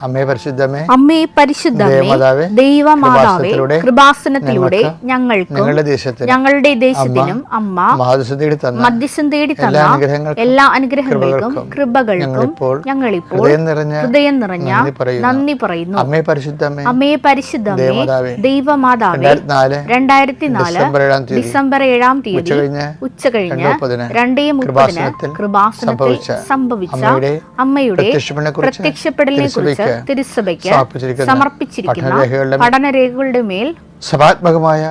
അമ്മേ പരിശുദ്ധമേ, അമ്മേ പരിശുദ്ധമേ, ദൈവമാതാവേ, കൃപാസനത്തിലൂടെ ഞങ്ങൾക്കും ഞങ്ങളുടെ ദേശത്തിനും അമ്മ മധ്യസ്ഥം തേടി തന്ന എല്ലാ അനുഗ്രഹങ്ങൾക്കും കൃപകൾക്കും ഞങ്ങളിപ്പോൾ ഹൃദയം നിറഞ്ഞ നന്ദി പറയുന്നു. അമ്മേ പരിശുദ്ധമേ, അമ്മേ പരിശുദ്ധമേ, ദൈവമാതാവേ, 2004 ഡിസംബർ 7 ഉച്ചകഴിഞ്ഞ് 2:30 കൃപാസനത്തിൽ സംഭവിച്ച അമ്മയുടെ പ്രത്യക്ഷപ്പെടലിനെ കുറിച്ച് തിരുസഭയ്ക്ക് സമർപ്പിച്ചിരിക്കുന്ന പഠനരേഖകളുടെ മേൽ സഭാത്മകമായ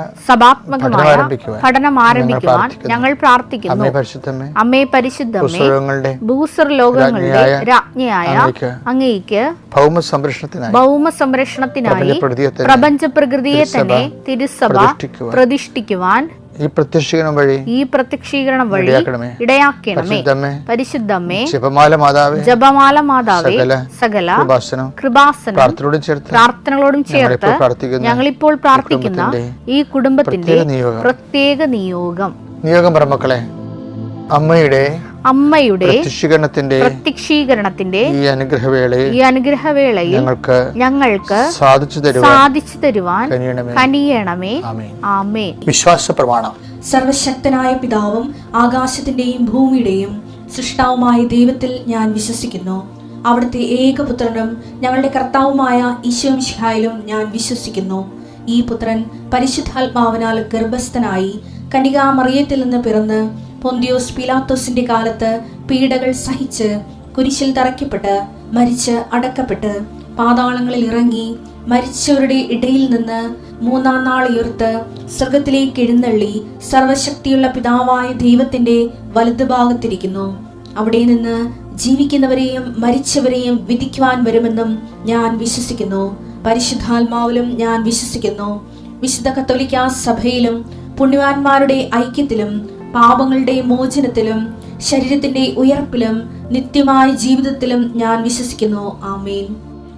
പഠനം ആരംഭിക്കുവാൻ ഞങ്ങൾ പ്രാർത്ഥിക്കുന്നു. അമ്മേ പരിശുദ്ധമേ, ഭൂസ്വർലോകങ്ങളുടെ രാജ്ഞിയായ അങ്ങേയ്ക്ക് ഭൗമ സംരക്ഷണത്തിനായി പ്രപഞ്ച പ്രകൃതിയെ തന്നെ തിരുസഭ പ്രതിഷ്ഠിക്കുവാൻ ഈ പ്രത്യക്ഷീകരണം വഴി ഇടയാക്കണമേ. പരിശുദ്ധമേ, ജപമാല മാതാവേ, സകല കൃപാസനം പ്രാർത്ഥനകളോടും ചേർത്ത് ഞങ്ങളിപ്പോൾ പ്രാർത്ഥിക്കുന്ന ഈ കുടുംബത്തിന്റെ പ്രത്യേക നിയോഗം മക്കളെ, അമ്മയുടെ പ്രത്യക്ഷീകരണത്തിന്റെ ഈ അനുഗ്രഹവേളയിൽ ഞങ്ങൾക്ക് സാധിച്ചു തരുവാൻ കനിയണമേ. ആമേൻ. വിശ്വാസ പ്രമാണം. സർവശക്തനായ പിതാവും ആകാശത്തിന്റെയും ഭൂമിയുടെയും സൃഷ്ടാവുമായ ദൈവത്തിൽ ഞാൻ വിശ്വസിക്കുന്നു. അവിടുത്തെ ഏകപുത്രനും ഞങ്ങളുടെ കർത്താവുമായ ഈശോ മിശിഹായിലും ഞാൻ വിശ്വസിക്കുന്നു. ഈ പുത്രൻ പരിശുദ്ധാത്മാവിനാൽ ഗർഭസ്ഥനായി കന്യകാമറിയത്തിൽ നിന്ന് പിറന്ന് പൊന്തിയോസ് പീലാത്തോസിന്റെ കാലത്ത് പീഡകൾ സഹിച്ച് കുരിശിൽ തറയ്ക്കപ്പെട്ട് മരിച്ച് അടക്കപ്പെട്ട് പാതാളങ്ങളിൽ ഇറങ്ങി മരിച്ചവരുടെ ഇടയിൽ നിന്ന് 3-ാം നാൾ ഉയർത്ത് സ്വർഗത്തിലേക്ക് എഴുന്നള്ളി സർവശക്തിയുള്ള പിതാവായ ദൈവത്തിന്റെ വലതുഭാഗത്തിരിക്കുന്നു. അവിടെ നിന്ന് ജീവിക്കുന്നവരെയും മരിച്ചവരെയും വിധിക്കുവാൻ വരുമെന്നും ഞാൻ വിശ്വസിക്കുന്നു. പരിശുദ്ധാത്മാവിലും ഞാൻ വിശ്വസിക്കുന്നു. വിശുദ്ധ കത്തോലിക്കാ സഭയിലും പുണ്യവാന്മാരുടെ ഐക്യത്തിലും പാപങ്ങളുടെ മോചനത്തിലും ശരീരത്തിന്റെ ഉയർപ്പിലും നിത്യമായ ജീവിതത്തിലും ഞാൻ വിശ്വസിക്കുന്നു. ആമേൻ.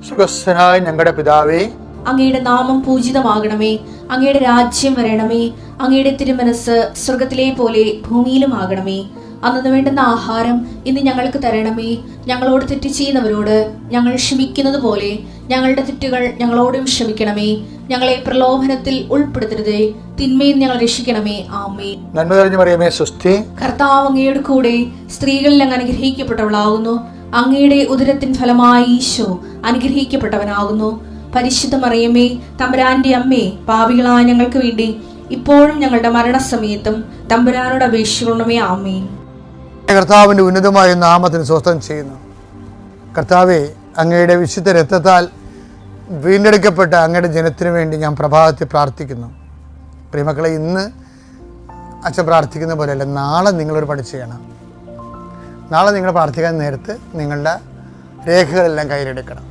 സുഖസ്ഥനായ ഞങ്ങളുടെ പിതാവേ, അങ്ങയുടെ നാമം പൂജിതമാകണമേ. അങ്ങയുടെ രാജ്യം വരണമേ. അങ്ങയുടെ തിരുമനസ് സ്വർഗത്തിലെ പോലെ ഭൂമിയിലും ആകണമേ. അന്നു വേണ്ടുന്ന ആഹാരം ഇന്ന് ഞങ്ങൾക്ക് തരണമേ. ഞങ്ങളോട് തെറ്റ് ചെയ്യുന്നവരോട് ഞങ്ങൾ ക്ഷമിക്കുന്നത് പോലെ ഞങ്ങളുടെ തെറ്റുകൾ ഞങ്ങളോടും ക്ഷമിക്കണമേ. ഞങ്ങളെ പ്രലോഭനത്തിൽ ഉൾപ്പെടുത്തരുതേ, തിന്മയിൽ ഞങ്ങൾ രക്ഷിക്കണമേ. ആമേൻ. നന്മ നിറഞ്ഞ മറിയമേ, സ്വസ്തി. കർത്താവ് അങ്ങയുടെ കൂടെ സ്ത്രീകളിൽ അങ്ങ് അനുഗ്രഹിക്കപ്പെട്ടവളാകുന്നു. അങ്ങയുടെ ഉദരത്തിൻ ഫലമായി ഈശോ അനുഗ്രഹിക്കപ്പെട്ടവനാകുന്നു. പരിശുദ്ധ മറിയമേ, തമ്പുരാന്റെ അമ്മേ, പാപികളായ ഞങ്ങൾക്ക് വേണ്ടി ഇപ്പോഴും ഞങ്ങളുടെ മരണസമയത്തും തമ്പുരാനോട് അപേക്ഷിക്കണമേ. ആമേൻ. കർത്താവിന്റെ ഉന്നതമായ നാമത്തിന് സ്വസ്ഥം ചെയ്യുന്നു. കർത്താവെ, അങ്ങയുടെ വിശുദ്ധ രക്തത്താൽ വീണ്ടെടുക്കപ്പെട്ട അങ്ങയുടെ ജനത്തിനു വേണ്ടി ഞാൻ പ്രഭാതത്തിൽ പ്രാർത്ഥിക്കുന്നു. പ്രിയമക്കളെ, ഇന്ന് അച്ഛൻ പ്രാർത്ഥിക്കുന്ന പോലെയല്ല, നാളെ നിങ്ങളൊരു പണി ചെയ്യണം. നാളെ നിങ്ങൾ പ്രാർത്ഥിക്കാൻ നേരത്ത് നിങ്ങളുടെ രേഖകളെല്ലാം കയ്യിലെടുക്കണം.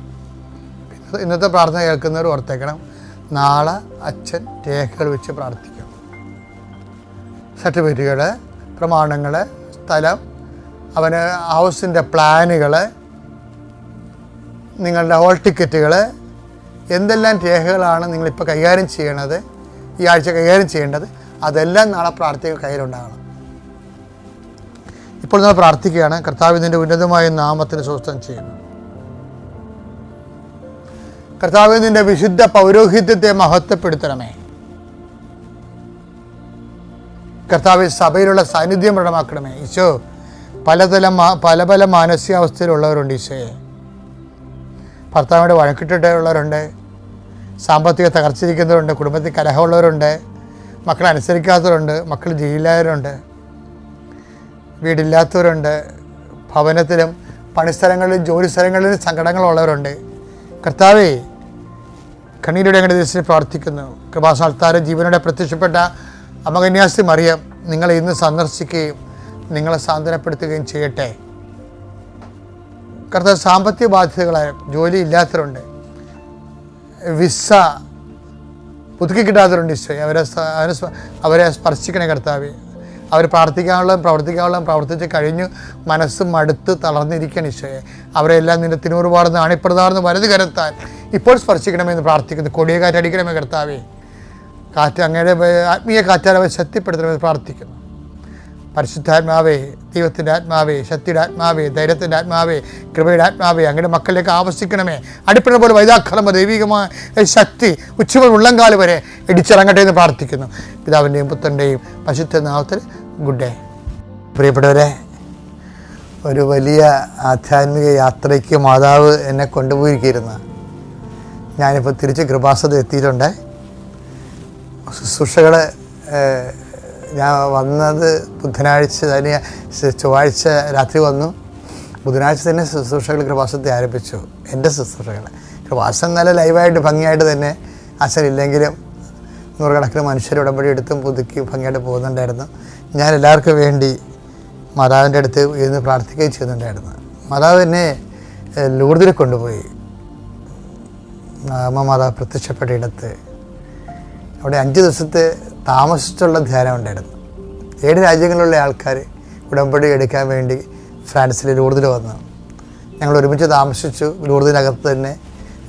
ഇന്നത്തെ പ്രാർത്ഥന കേൾക്കുന്നവർ ഓർത്തേക്കണം, നാളെ അച്ഛൻ രേഖകൾ വെച്ച് പ്രാർത്ഥിക്കും. സർട്ടിഫിക്കറ്റുകൾ, പ്രമാണങ്ങൾ, സ്ഥലം, അവന് ഹൗസിൻ്റെ പ്ലാനുകൾ, നിങ്ങളുടെ ഹോൾ ടിക്കറ്റുകൾ, എന്തെല്ലാം രേഖകളാണ് നിങ്ങളിപ്പോൾ കൈകാര്യം ചെയ്യണത്, ഈ ആഴ്ച കൈകാര്യം ചെയ്യേണ്ടത്, അതെല്ലാം നാളെ പ്രാർത്ഥിക്കുക കയ്യിലുണ്ടാകണം. ഇപ്പോൾ നമ്മൾ പ്രാർത്ഥിക്കുകയാണ്. കർത്താവിൻ്റെ ഉന്നതമായ നാമത്തിന് സ്വസ്ഥം ചെയ്യുന്നു. കർത്താവിൻ്റെ വിശുദ്ധ പൗരോഹിത്യത്തെ മഹത്വപ്പെടുത്തണമേ. കർത്താവ് സഭയിലുള്ള സാന്നിധ്യം പ്രകടമാക്കണമേ. ഈശോ, പല പല മാനസികാവസ്ഥയിലുള്ളവരുണ്ട്. ഈശോയെ, ഭർത്താവിനോട് വഴക്കിട്ടിട്ടുള്ളവരുണ്ട്, സാമ്പത്തിക തകർച്ചിരിക്കുന്നവരുണ്ട്, കുടുംബത്തിൽ കലഹമുള്ളവരുണ്ട്, മക്കളെ അനുസരിക്കാത്തവരുണ്ട്, മക്കൾ ജയിലിലായവരുണ്ട്, വീടില്ലാത്തവരുണ്ട്, ഭവനത്തിലും പണിസ്ഥലങ്ങളിലും ജോലി സ്ഥലങ്ങളിലും സങ്കടങ്ങളുള്ളവരുണ്ട്. കർത്താവേ, കണ്ണീരുടെ അങ്ങയുടെ ദിവസത്തിൽ പ്രാർത്ഥിക്കുന്നു. കൃപാസ്ഥാനത്താര ജീവനോടെ പ്രത്യക്ഷപ്പെട്ട അമ്മ കന്യാസ്ത്രീ മറിയം നിങ്ങളെ ഇന്ന് സന്ദർശിക്കുകയും നിങ്ങളെ സാന്ത്വനപ്പെടുത്തുകയും ചെയ്യട്ടെ. കർത്താവ്, സാമ്പത്തിക ബാധ്യതകളായ ജോലി ഇല്ലാത്തവരുണ്ട്, വിസ പുതുക്കി കിട്ടാത്തവരുണ്ട്. ഈശോയെ, അവരെ സ്പർശിക്കണേ കർത്താവേ. അവർ പ്രാർത്ഥിക്കാനുള്ളതും പ്രവർത്തിക്കാനുള്ളതും പ്രവർത്തിച്ച് കഴിഞ്ഞു മനസ്സ് മടുത്ത് തളർന്നിരിക്കണം. ഈശോയെ, അവരെല്ലാം നിന്റെ തിരുമുറുപാടുന്ന അണിപ്രതാർന്ന് വലത് കരത്താൻ ഇപ്പോൾ സ്പർശിക്കണമെന്ന് പ്രാർത്ഥിക്കുന്നു. കൊടിയ കാറ്റടിക്കണമേ കർത്താവേ. കാറ്റ് അങ്ങയുടെ ആത്മീയ കാറ്റാൽ അവരെ ശക്തിപ്പെടുത്തണമെന്ന് പ്രാർത്ഥിക്കുന്നു. പരിശുദ്ധാത്മാവേ, ദൈവത്തിൻ്റെ ആത്മാവേ, ശക്തിയുടെ ആത്മാവേ, ധൈര്യത്തിൻ്റെ ആത്മാവേ, കൃപയുടെ ആത്മാവേ, അങ്ങയുടെ മക്കളിലേക്ക് ആവസിക്കണമേ. അടിപ്പിണ പോലെ വൈതാക്കളമ ദൈവികമായ ശക്തി ഉച്ചമുതൽ ഉള്ളംകാല് വരെ ഇടിച്ചിറങ്ങട്ടെ എന്ന് പ്രാർത്ഥിക്കുന്നു. പിതാവിൻ്റെയും പുത്രൻ്റെയും പരിശുദ്ധ നാമത്തിൽ ഗുഡ് ഡേ. പ്രിയപ്പെട്ടവരെ, ഒരു വലിയ ആധ്യാത്മിക യാത്രയ്ക്ക് മാതാവ് എന്നെ കൊണ്ടുപോയിരിക്കുന്നു. ഞാനിപ്പോൾ തിരിച്ച് കൃപാസനത്തിൽ എത്തിയിട്ടുണ്ട്. ശുശ്രൂഷകൾ ഞാൻ വന്നത് ബുധനാഴ്ച തന്നെ, ചൊവ്വാഴ്ച രാത്രി വന്നു. ബുധനാഴ്ച തന്നെ ശുശ്രൂഷകൾ കൃപാസനത്തിൽ ആരംഭിച്ചു. എൻ്റെ ശുശ്രൂഷകൾ കൃപാസനം നല്ല ലൈവായിട്ട് ഭംഗിയായിട്ട് തന്നെ, അച്ഛനില്ലെങ്കിലും നൂറുകണക്കിന് മനുഷ്യർ ഉടമ്പടി എടുത്തും പുതുക്കി ഭംഗിയായിട്ട് പോകുന്നുണ്ടായിരുന്നു. ഞാൻ എല്ലാവർക്കും വേണ്ടി മാതാവിൻ്റെ അടുത്ത് ഇരുന്ന് പ്രാർത്ഥിക്കുകയും ചെയ്യുന്നുണ്ടായിരുന്നു. മാതാവ് എന്നെ ലൂർദിൽ കൊണ്ടുപോയി. അമ്മ മാതാവ് പ്രത്യക്ഷപ്പെട്ട ഇടത്ത് അവിടെ 5 ദിവസത്തെ താമസിച്ചുള്ള ധ്യാനം ഉണ്ടായിരുന്നു. 7 രാജ്യങ്ങളിലുള്ള ആൾക്കാർ ഉടമ്പടി എടുക്കാൻ വേണ്ടി ഫ്രാൻസിൽ ലൂർദിൽ വന്നു. ഞങ്ങൾ ഒരുമിച്ച് താമസിച്ചു. ലൂർദിനകത്ത് തന്നെ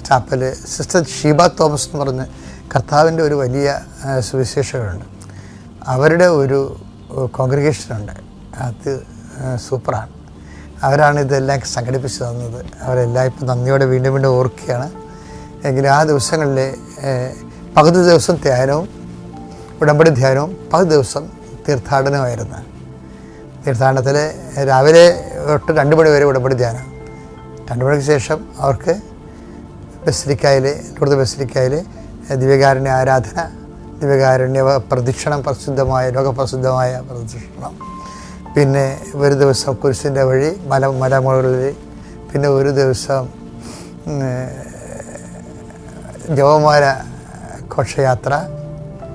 ചാപ്പൽ സിസ്റ്റർ ഷീബ തോമസ് എന്ന് പറഞ്ഞ് കർത്താവിൻ്റെ ഒരു വലിയ സുവിശേഷകരുണ്ട്. അവരുടെ ഒരു കോൺഗ്രിഗേഷനുണ്ട്. അത് സൂപ്പറാണ്. അവരാണ് ഇതെല്ലാം സംഘടിപ്പിച്ച് തന്നത്. അവരെല്ലാം ഇപ്പം നന്ദിയോടെ വീണ്ടും വീണ്ടും ഓർക്കുകയാണ്. എങ്കിലും ആ ദിവസങ്ങളിൽ പകുതി ദിവസം ധ്യാനവും ഉടമ്പടി ധ്യാനവും പകുതി ദിവസം തീർത്ഥാടനമായിരുന്നു. തീർത്ഥാടനത്തിൽ രാവിലെ തൊട്ട് 2 മണി വരെ ഉടമ്പടി ധ്യാനം. 2 മണിക്ക് ശേഷം അവർക്ക് ലൂർദ് ബസിലിക്കായിൽ ദിവ്യകാരുണ്യ ആരാധന, ദിവ്യകാരുണ്യ പ്രദക്ഷിണം, ലോകപ്രസിദ്ധമായ പ്രദക്ഷിണം. പിന്നെ ഒരു ദിവസം കുരിശിൻ്റെ വഴി മലമുകളിൽ, പിന്നെ ഒരു ദിവസം ജപമാല ഘോഷയാത്ര.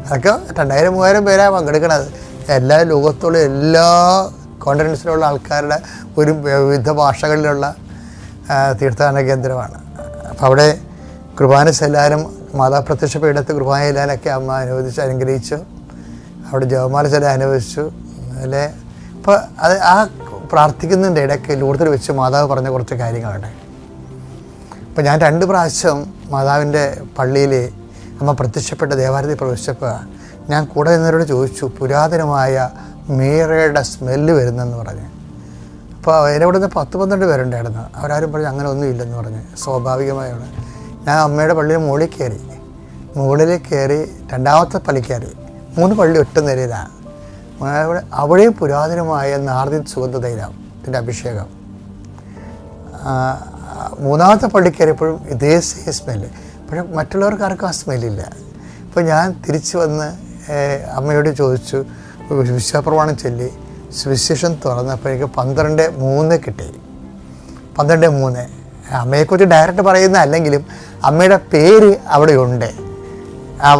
അതൊക്കെ 2000-3000 പേരാണ് പങ്കെടുക്കണത്. എല്ലാ ലോകത്തുള്ള എല്ലാ കോണ്ടിനെൻസിലുള്ള ആൾക്കാരുടെ ഒരു വിവിധ ഭാഷകളിലുള്ള തീർത്ഥാടന കേന്ദ്രമാണ്. അപ്പോൾ അവിടെ കുർബാന ചെല്ലാനും മാതാ പ്രത്യക്ഷപ്പെടത്ത് കുർബാന ചെല്ലാനൊക്കെ അമ്മ അനുഗ്രഹിച്ചു. അവിടെ ജപമാല ചെല്ലാൻ അനുവദിച്ചു. അല്ലേ, അപ്പോൾ അത് ആ പ്രാർത്ഥിക്കുന്നതിൻ്റെ ഇടയ്ക്ക് ലൂർദിൽ വെച്ച് മാതാവ് പറഞ്ഞ കുറച്ച് കാര്യങ്ങളുണ്ട്. അപ്പോൾ ഞാൻ 2 പ്രാവശ്യം മാതാവിൻ്റെ പള്ളിയിൽ അമ്മ പ്രത്യക്ഷപ്പെട്ട ദേവാലയത്തിൽ പ്രവേശിച്ചപ്പോൾ ഞാൻ കൂടെ നിന്നവരോട് ചോദിച്ചു, പുരാതനമായ മീറയുടെ സ്മെല്ല് വരുന്നെന്ന് പറഞ്ഞ്. അപ്പോൾ അതിനവിടെ നിന്ന് 10-12 പേരുണ്ടായിരുന്നു. അവരാരും പറഞ്ഞ് അങ്ങനെ ഒന്നും ഇല്ലെന്ന് പറഞ്ഞ്. സ്വാഭാവികമായാണ് ഞാൻ അമ്മയുടെ പള്ളിയിൽ മുകളിൽ കയറി 2ാമത്തെ പള്ളി കയറി. 3 പള്ളി ഒറ്റ നിലയിലാണ്. അവിടെയും പുരാതനമായ നാർദിൻ സുഗന്ധതൈലത്തിൻ്റെ അഭിഷേകം. 3ാമത്തെ പള്ളി കയറിയപ്പോഴും ഇതേ സെയിം സ്മെല്ല്. പക്ഷേ മറ്റുള്ളവർക്ക് ആർക്കും ആ സ്മെല്ലില്ല. അപ്പോൾ ഞാൻ തിരിച്ച് വന്ന് അമ്മയോട് ചോദിച്ചു, വിശ്വാസപ്രമാണം ചൊല്ലി സുവിശേഷം തുറന്നപ്പോൾ എനിക്ക് 12:3 കിട്ടി. 12:3 അമ്മയെക്കുറിച്ച് ഡയറക്റ്റ് പറയുന്ന അല്ലെങ്കിലും അമ്മയുടെ പേര് അവിടെ ഉണ്ട്. ആ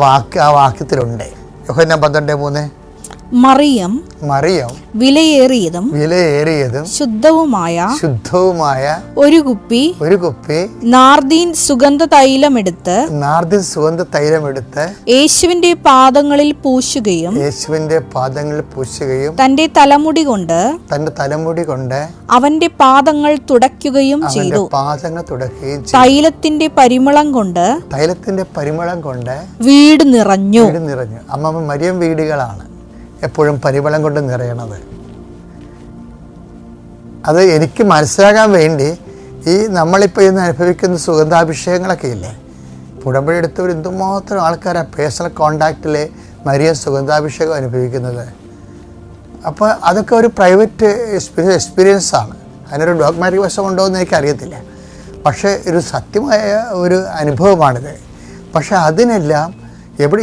വാക്യത്തിലുണ്ട്. യോഹന്നാൻ 12:3 മറിയം വിലയേറിയതും ശുദ്ധവുമായ ഒരു കുപ്പി നാർദീൻ സുഗന്ധ തൈലമെടുത്ത് യേശുവിന്റെ പാദങ്ങളിൽ പൂശുകയും തന്റെ തലമുടി കൊണ്ട് അവന്റെ പാദങ്ങൾ തുടയ്ക്കുകയും ചെയ്തു. തൈലത്തിന്റെ പരിമളം കൊണ്ട് വീട് നിറഞ്ഞു. അമ്മ മരിയം വീടുകളാണ് എപ്പോഴും പരിമളം കൊണ്ട് നിറയണത്. അത് എനിക്ക് മനസ്സിലാകാൻ വേണ്ടി ഈ നമ്മളിപ്പോൾ ഇന്ന് അനുഭവിക്കുന്ന സുഗന്ധാഭിഷേകങ്ങളൊക്കെ ഇല്ലേ, ഉടമ്പടി എടുത്തവർ എന്തുമാത്രം ആൾക്കാരാണ് പേഴ്സണൽ കോണ്ടാക്റ്റിൽ മരിയ സുഗന്ധാഭിഷേകം അനുഭവിക്കുന്നത്. അപ്പോൾ അതൊക്കെ ഒരു പ്രൈവറ്റ് എക്സ്പീരിയൻസാണ്. അതിനൊരു ഡോഗ്മാറ്റിക് വശമുണ്ടോ എന്ന് എനിക്കറിയത്തില്ല. പക്ഷേ ഒരു സത്യമായ ഒരു അനുഭവമാണിത്. പക്ഷേ അതിനെല്ലാം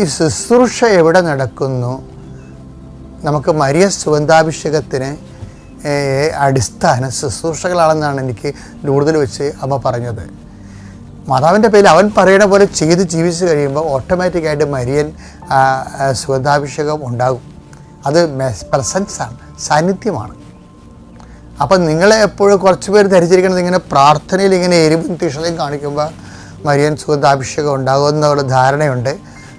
ഈ ശുശ്രൂഷ എവിടെ നടക്കുന്നു, നമുക്ക് മരിയ സുഗന്ധാഭിഷേകത്തിന് അടിസ്ഥാന ശുശ്രൂഷകളാണെന്നാണ് എനിക്ക് ലൂർദിൽ വെച്ച് അമ്മ പറഞ്ഞത്. മാതാവിൻ്റെ പേരിൽ അവൻ പറയുന്ന പോലെ ചെയ്ത് ജീവിച്ച് കഴിയുമ്പോൾ ഓട്ടോമാറ്റിക്കായിട്ട് മരിയൻ സുഗന്ധാഭിഷേകം ഉണ്ടാകും. അത് പ്രസൻസാണ്, സാന്നിധ്യമാണ്. അപ്പം നിങ്ങളെ എപ്പോഴും കുറച്ച് പേര് ധരിച്ചിരിക്കുന്നത് ഇങ്ങനെ പ്രാർത്ഥനയിൽ ഇങ്ങനെ എരിവും തീക്ഷണയും കാണിക്കുമ്പോൾ മരിയൻ സുഗന്ധാഭിഷേകം ഉണ്ടാകുമെന്നുള്ള ധാരണയുണ്ട്.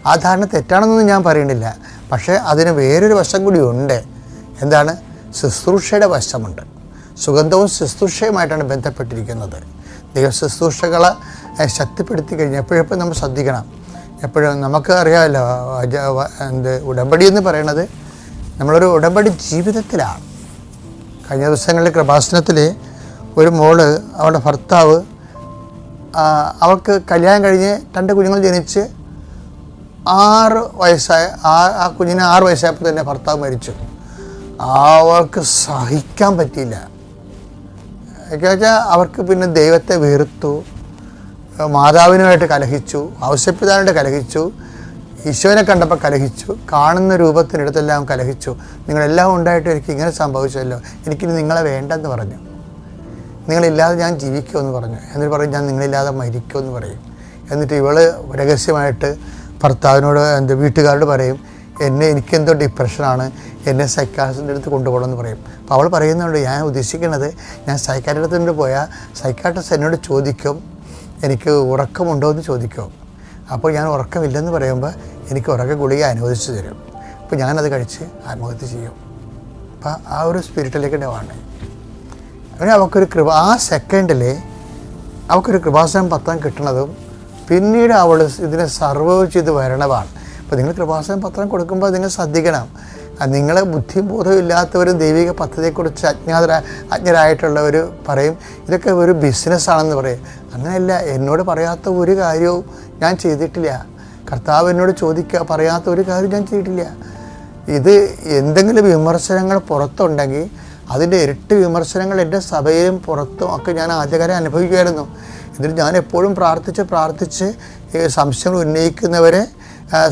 ആ ധാരണ തെറ്റാണെന്നൊന്നും ഞാൻ പറയണില്ല. പക്ഷേ അതിന് വേറൊരു വശം കൂടി ഉണ്ട്. എന്താണ്? ശുശ്രൂഷയുടെ വശമുണ്ട്. സുഗന്ധവും ശുശ്രൂഷയുമായിട്ടാണ് ബന്ധപ്പെട്ടിരിക്കുന്നത്. ദൈവ ശുശ്രൂഷകളെ ശക്തിപ്പെടുത്തി കഴിഞ്ഞാൽ എപ്പോഴും നമ്മൾ ശ്രദ്ധിക്കണം. എപ്പോഴും നമുക്ക് അറിയാമല്ലോ, ഉടമ്പടി എന്ന് പറയുന്നത് നമ്മളൊരു ഉടമ്പടി ജീവിതത്തിലാണ്. കഴിഞ്ഞ ദിവസങ്ങളിൽ കൃപാസനത്തിൽ ഒരു മോള്, അവളുടെ ഭർത്താവ്, അവൾക്ക് കല്യാണം കഴിഞ്ഞ് 2 കുഞ്ഞുങ്ങൾ ജനിച്ച് 6 വയസ്സായ ആ കുഞ്ഞിന് 6 വയസ്സായപ്പോൾ തന്നെ ഭർത്താവ് മരിച്ചു. അവൾക്ക് സഹിക്കാൻ പറ്റിയില്ല. എന്നുവെച്ചാൽ അവർക്ക് പിന്നെ ദൈവത്തെ വെറുത്തു, മാതാവിനുമായിട്ട് കലഹിച്ചു, ഔസേപ്പിതാവിനായിട്ട് കലഹിച്ചു, ഈശോനെ കണ്ടപ്പോൾ കലഹിച്ചു, കാണുന്ന രൂപത്തിനടുത്തെല്ലാം കലഹിച്ചു. നിങ്ങളെല്ലാം ഉണ്ടായിട്ട് എനിക്ക് ഇങ്ങനെ സംഭവിച്ചല്ലോ, എനിക്കിനി നിങ്ങളെ വേണ്ടെന്ന് പറഞ്ഞു. നിങ്ങളില്ലാതെ ഞാൻ ജീവിക്കുമെന്ന് പറഞ്ഞു. എന്നിട്ട് പറയും ഞാൻ നിങ്ങളില്ലാതെ മരിക്കുമെന്ന് പറയും. എന്നിട്ട് ഇവൾ രഹസ്യമായിട്ട് ഭർത്താവിനോട് വീട്ടുകാരോട് പറയും, എനിക്കെന്തോ ഡിപ്രഷനാണ്, എന്നെ സൈക്കാട്രിസ്റ്റിൻ്റെ അടുത്ത് കൊണ്ടുപോകണമെന്ന് പറയും. അപ്പോൾ അവൾ പറയുന്നുണ്ട്, ഞാൻ ഉദ്ദേശിക്കുന്നത് ഞാൻ സൈക്കാട്രിസ്റ്റിൻ്റെ അടുത്ത് പോയാൽ സൈക്കാട്രിസ്റ്റ് എന്നോട് ചോദിക്കും എനിക്ക് ഉറക്കമുണ്ടോ എന്ന് ചോദിക്കും. അപ്പോൾ ഞാൻ ഉറക്കമില്ലെന്ന് പറയുമ്പോൾ എനിക്ക് ഉറക്ക ഗുളിക അനുവദിച്ചു തരും. അപ്പോൾ ഞാനത് കഴിച്ച് ആത്മഹത്യ ചെയ്യും. അപ്പോൾ ആ ഒരു സ്പിരിറ്റിലേക്ക് വേണ്ടേ. അങ്ങനെ അവൾക്കൊരു ആ സെക്കൻഡിൽ അവൾക്കൊരു കൃപാസനം പത്രം കിട്ടണതും പിന്നീട് അവൾ ഇതിനെ സർവൈവ് ചെയ്ത് വരണതാണ്. അപ്പോൾ നിങ്ങൾ കൃപാസനം പത്രം കൊടുക്കുമ്പോൾ നിങ്ങൾ ശ്രദ്ധിക്കണം. നിങ്ങളെ ബുദ്ധിയും ബോധവും ഇല്ലാത്തവരും ദൈവിക പദ്ധതിയെക്കുറിച്ച് അജ്ഞരായിട്ടുള്ളവർ പറയും ഇതൊക്കെ ഒരു ബിസിനസ്സാണെന്ന് പറയും. അങ്ങനെയല്ല, എന്നോട് പറയാത്ത ഒരു കാര്യവും ഞാൻ ചെയ്തിട്ടില്ല. കർത്താവ് എന്നോട് പറയാത്ത ഒരു കാര്യം ഞാൻ ചെയ്തിട്ടില്ല. ഇത് എന്തെങ്കിലും വിമർശനങ്ങൾ പുറത്തുണ്ടെങ്കിൽ അതിൻ്റെ ഇരട്ടി വിമർശനങ്ങൾ എൻ്റെ സഭയിലും പുറത്തും ഒക്കെ ഞാൻ ആദ്യകാലം അനുഭവിക്കുമായിരുന്നു. എന്നിട്ട് ഞാൻ എപ്പോഴും പ്രാർത്ഥിച്ച് സംശയങ്ങൾ ഉന്നയിക്കുന്നവരെ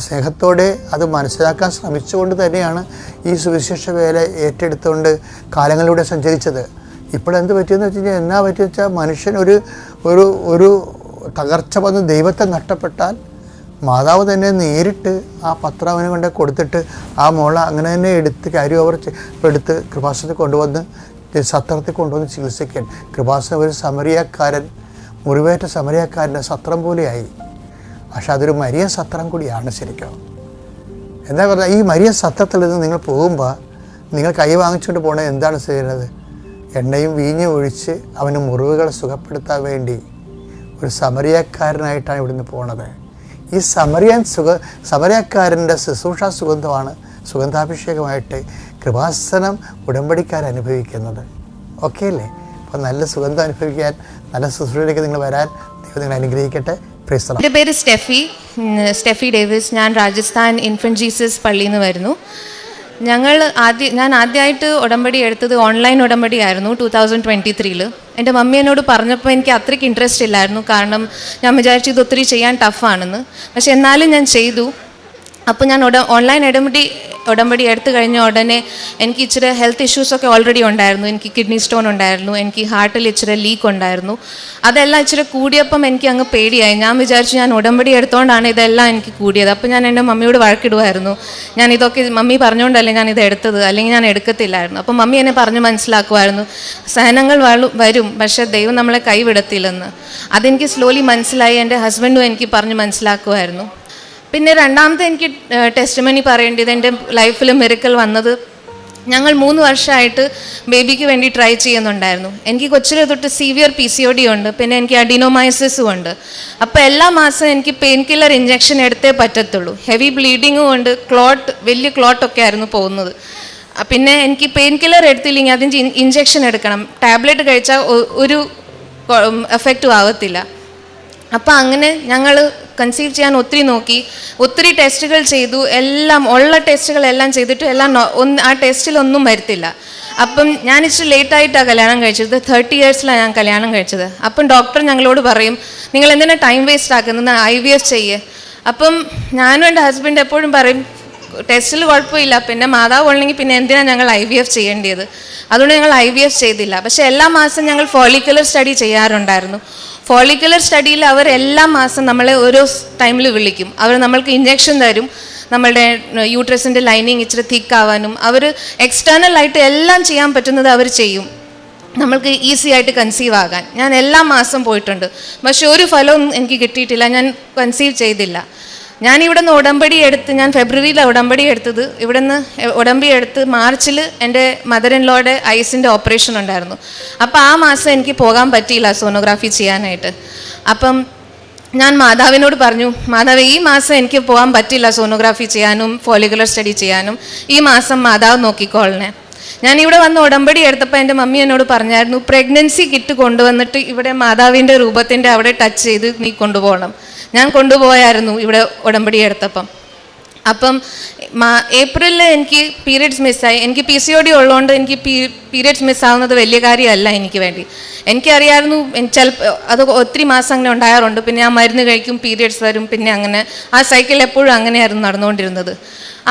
സ്നേഹത്തോടെ അത് മനസ്സിലാക്കാൻ ശ്രമിച്ചുകൊണ്ട് തന്നെയാണ് ഈ സുവിശേഷ വേല ഏറ്റെടുത്തുകൊണ്ട് കാലങ്ങളിലൂടെ സഞ്ചരിച്ചത്. ഇപ്പോഴെന്ത് പറ്റിയെന്ന് വെച്ച് കഴിഞ്ഞാൽ എന്നാ പറ്റിയെന്ന് വെച്ചാൽ മനുഷ്യൻ ഒരു തകർച്ച വന്ന് ദൈവത്തെ നഷ്ടപ്പെട്ടാൽ മാതാവ് തന്നെ നേരിട്ട് ആ പത്രം അവനെ കൊണ്ട് കൊടുത്തിട്ട് ആ മോള അങ്ങനെ തന്നെ എടുത്ത് കൃപാസനത്തിൽ കൊണ്ടുവന്ന് സത്രത്തിൽ കൊണ്ടുവന്ന് ചികിത്സിക്കാൻ. കൃപാസനം ഒരു സമരിയക്കാരൻ, മുറിവേറ്റ സമരിയക്കാരൻ്റെ സത്രം പോലെയായി. പക്ഷെ അതൊരു മരിയ സത്രം കൂടിയാണ് ശരിക്കും. എന്താ പറഞ്ഞാൽ ഈ മരിയ സത്രത്തിൽ നിന്ന് നിങ്ങൾ പോകുമ്പോൾ നിങ്ങൾ കൈ വാങ്ങിച്ചുകൊണ്ട് പോകണത് എന്താണ് ചെയ്യുന്നത്? എണ്ണയും വീഞ്ഞും ഒഴിച്ച് അവന് മുറിവുകൾ സുഖപ്പെടുത്താൻ വേണ്ടി ഒരു സമരിയക്കാരനായിട്ടാണ് ഇവിടുന്ന് പോണത്. ഈ സമരിയക്കാരൻ്റെ ശുശ്രൂഷ സുഗന്ധാഭിഷേകമായിട്ട് കൃപാസനം ഉടമ്പടിക്കാരനുഭവിക്കുന്നത്. ഓക്കെ അല്ലേ? അപ്പോൾ നല്ല സുഗന്ധം അനുഭവിക്കാൻ, നല്ല ശുശ്രൂഷയിലേക്ക് നിങ്ങൾ വരാൻ ദൈവം നിങ്ങളെ അനുഗ്രഹിക്കട്ടെ. എൻ്റെ പേര് സ്റ്റെഫി ഡേവിസ്. ഞാൻ രാജസ്ഥാൻ ഇൻഫൻറ്റ് ജീസസ് പള്ളിയിൽ നിന്ന് വരുന്നു. ഞാൻ ആദ്യമായിട്ട് ഉടമ്പടി എടുത്തത് ഓൺലൈൻ ഉടമ്പടി ആയിരുന്നു 2023. എൻ്റെ മമ്മി എന്നോട് പറഞ്ഞപ്പോൾ എനിക്ക് അത്രയ്ക്ക് ഇൻട്രസ്റ്റ് ഇല്ലായിരുന്നു. കാരണം ഞാൻ വിചാരിച്ചു ഇത് ഒത്തിരി ചെയ്യാൻ ടഫാണെന്ന്. പക്ഷെ എന്നാലും ഞാൻ ചെയ്തു. അപ്പോൾ ഞാൻ ഓൺലൈൻ ഉടമ്പടി എടുത്തു കഴിഞ്ഞ ഉടനെ എനിക്ക് ഇച്ചിരി ഹെൽത്ത് ഇഷ്യൂസൊക്കെ ഓൾറെഡി ഉണ്ടായിരുന്നു. എനിക്ക് കിഡ്നി സ്റ്റോൺ ഉണ്ടായിരുന്നു, എനിക്ക് ഹാർട്ടിൽ ഇച്ചിരി ലീക്ക് ഉണ്ടായിരുന്നു. അതെല്ലാം ഇച്ചിരി കൂടിയപ്പം എനിക്ക് അങ്ങ് പേടിയായി. ഞാൻ വിചാരിച്ചു ഞാൻ ഉടമ്പടി എടുത്തുകൊണ്ടാണ് ഇതെല്ലാം എനിക്ക് കൂടിയത്. അപ്പോൾ ഞാൻ എൻ്റെ മമ്മിയോട് വഴക്കിടുമായിരുന്നു, ഞാൻ ഇതൊക്കെ മമ്മി പറഞ്ഞുകൊണ്ടല്ലേ ഞാൻ ഇത് എടുത്തത്, അല്ലെങ്കിൽ ഞാൻ എടുക്കത്തില്ലായിരുന്നു. അപ്പോൾ മമ്മി എന്നെ പറഞ്ഞ് മനസ്സിലാക്കുമായിരുന്നു സഹനങ്ങൾ വരും, പക്ഷേ ദൈവം നമ്മളെ കൈവിടത്തില്ലെന്ന്. അതെനിക്ക് സ്ലോലി മനസ്സിലായി. എൻ്റെ ഹസ്ബൻഡും എനിക്ക് പറഞ്ഞ് മനസ്സിലാക്കുമായിരുന്നു. പിന്നെ രണ്ടാമത്തെ എനിക്ക് ടെസ്റ്റിമണി പറയേണ്ടത് എൻ്റെ ലൈഫിൽ മിറക്കിൾ വന്നത്, ഞങ്ങൾ 3 വർഷമായിട്ട് ബേബിക്ക് വേണ്ടി ട്രൈ ചെയ്യുന്നുണ്ടായിരുന്നു. എനിക്ക് കൊച്ചിലെ തൊട്ട് സിവിയർ PCOD ഉണ്ട്, പിന്നെ എനിക്ക് അഡിനോമൈസിസും ഉണ്ട്. അപ്പോൾ എല്ലാ മാസവും എനിക്ക് പെയിൻ കില്ലർ ഇഞ്ചെക്ഷൻ എടുത്തേ പറ്റത്തുള്ളൂ. ഹെവി ബ്ലീഡിങ്ങും ഉണ്ട്, വലിയ ക്ലോട്ടൊക്കെ ആയിരുന്നു പോകുന്നത്. പിന്നെ എനിക്ക് പെയിൻ കില്ലർ എടുത്തില്ലെങ്കിൽ അതിന് ഇഞ്ചെക്ഷൻ എടുക്കണം. ടാബ്ലറ്റ് കഴിച്ചാൽ ഒരു എഫക്റ്റും ആവത്തില്ല. അപ്പോൾ അങ്ങനെ ഞങ്ങൾ കൺസീവ് ചെയ്യാൻ ഒത്തിരി നോക്കി, ഒത്തിരി ടെസ്റ്റുകൾ ചെയ്തു. എല്ലാം ഉള്ള ടെസ്റ്റുകളെല്ലാം ചെയ്തിട്ട് ആ ടെസ്റ്റിലൊന്നും വരത്തില്ല. അപ്പം ഞാൻ ഇച്ചിരി ലേറ്റായിട്ടാണ് കല്യാണം കഴിച്ചത്. 30 ഇയേഴ്സിലാണ് ഞാൻ കല്യാണം കഴിച്ചത്. അപ്പം ഡോക്ടർ ഞങ്ങളോട് പറയും, നിങ്ങൾ എന്തിനാ ടൈം വേസ്റ്റ് ആക്കുന്നത്, IVF ചെയ്യേ. അപ്പം ഞാനും എൻ്റെ ഹസ്ബൻഡ് എപ്പോഴും പറയും ടെസ്റ്റിൽ കുഴപ്പമില്ല, പിന്നെ മാതാവ് ഉണ്ടെങ്കിൽ പിന്നെ എന്തിനാണ് ഞങ്ങൾ IVF ചെയ്യേണ്ടത്. അതുകൊണ്ട് ഞങ്ങൾ IVF ചെയ്തില്ല. പക്ഷേ എല്ലാ മാസം ഞങ്ങൾ ഫോളിക്കുലർ സ്റ്റഡി ചെയ്യാറുണ്ടായിരുന്നു. ഫോളിക്കുലർ സ്റ്റഡിയിൽ അവർ എല്ലാ മാസം നമ്മളെ ഓരോ ടൈമിൽ വിളിക്കും. അവർ നമ്മൾക്ക് ഇഞ്ചെക്ഷൻ തരും, നമ്മളുടെ യൂട്രസിൻ്റെ ലൈനിങ് ഇച്ചിരി തിക്കാവാനും. അവർ എക്സ്റ്റേണലായിട്ട് എല്ലാം ചെയ്യാൻ പറ്റുന്നത് അവർ ചെയ്യും, നമ്മൾക്ക് ഈസി ആയിട്ട് കൺസീവ് ആകാൻ. ഞാൻ എല്ലാ മാസം പോയിട്ടുണ്ട്, പക്ഷെ ഒരു ഫലവും എനിക്ക് കിട്ടിയിട്ടില്ല. ഞാൻ കൺസീവ് ചെയ്തില്ല. ഞാനിവിടെ നിന്ന് ഉടമ്പടി എടുത്ത്, ഞാൻ ഫെബ്രുവരിയിലാണ് ഉടമ്പടി എടുത്തത്. ഇവിടെ നിന്ന് ഉടമ്പടി എടുത്ത് മാർച്ചിൽ എൻ്റെ മദർ ഇൻ ലോയുടെ ഐസിൻ്റെ ഓപ്പറേഷൻ ഉണ്ടായിരുന്നു. അപ്പോൾ ആ മാസം എനിക്ക് പോകാൻ പറ്റിയില്ല സോണോഗ്രാഫി ചെയ്യാനായിട്ട്. അപ്പം ഞാൻ മാതാവിനോട് പറഞ്ഞു, മാതാവ് ഈ മാസം എനിക്ക് പോകാൻ പറ്റില്ല സോണോഗ്രാഫി ചെയ്യാനും ഫോളിക്കുലർ സ്റ്റഡി ചെയ്യാനും, ഈ മാസം മാതാവ് നോക്കിക്കോളണേ. ഞാനിവിടെ വന്ന് ഉടമ്പടി എടുത്തപ്പോൾ എൻ്റെ മമ്മി എന്നോട് പറഞ്ഞായിരുന്നു, പ്രഗ്നൻസി കിറ്റ് കൊണ്ടുവന്നിട്ട് ഇവിടെ മാതാവിൻ്റെ രൂപത്തിൻ്റെ അവിടെ ടച്ച് ചെയ്ത് നീ കൊണ്ടുപോകണം. ഞാൻ കൊണ്ടുപോയായിരുന്നു ഇവിടെ ഉടമ്പടി എടുത്തപ്പം. അപ്പം ഏപ്രിലിൽ എനിക്ക് പീരിയഡ്സ് മിസ്സായി. എനിക്ക് PCOD ഉള്ളതുകൊണ്ട് എനിക്ക് പീരിയഡ്സ് മിസ്സാവുന്നത് വലിയ കാര്യമല്ല എനിക്ക് വേണ്ടി. എനിക്കറിയായിരുന്നു ചിലപ്പോൾ അത് ഒത്തിരി മാസം അങ്ങനെ ഉണ്ടാകാറുണ്ട്. പിന്നെ ഞാൻ മരുന്ന് കഴിക്കും, പീരിയഡ്സ് വരും, പിന്നെ അങ്ങനെ ആ സൈക്കിൾ എപ്പോഴും അങ്ങനെയായിരുന്നു നടന്നുകൊണ്ടിരുന്നത്.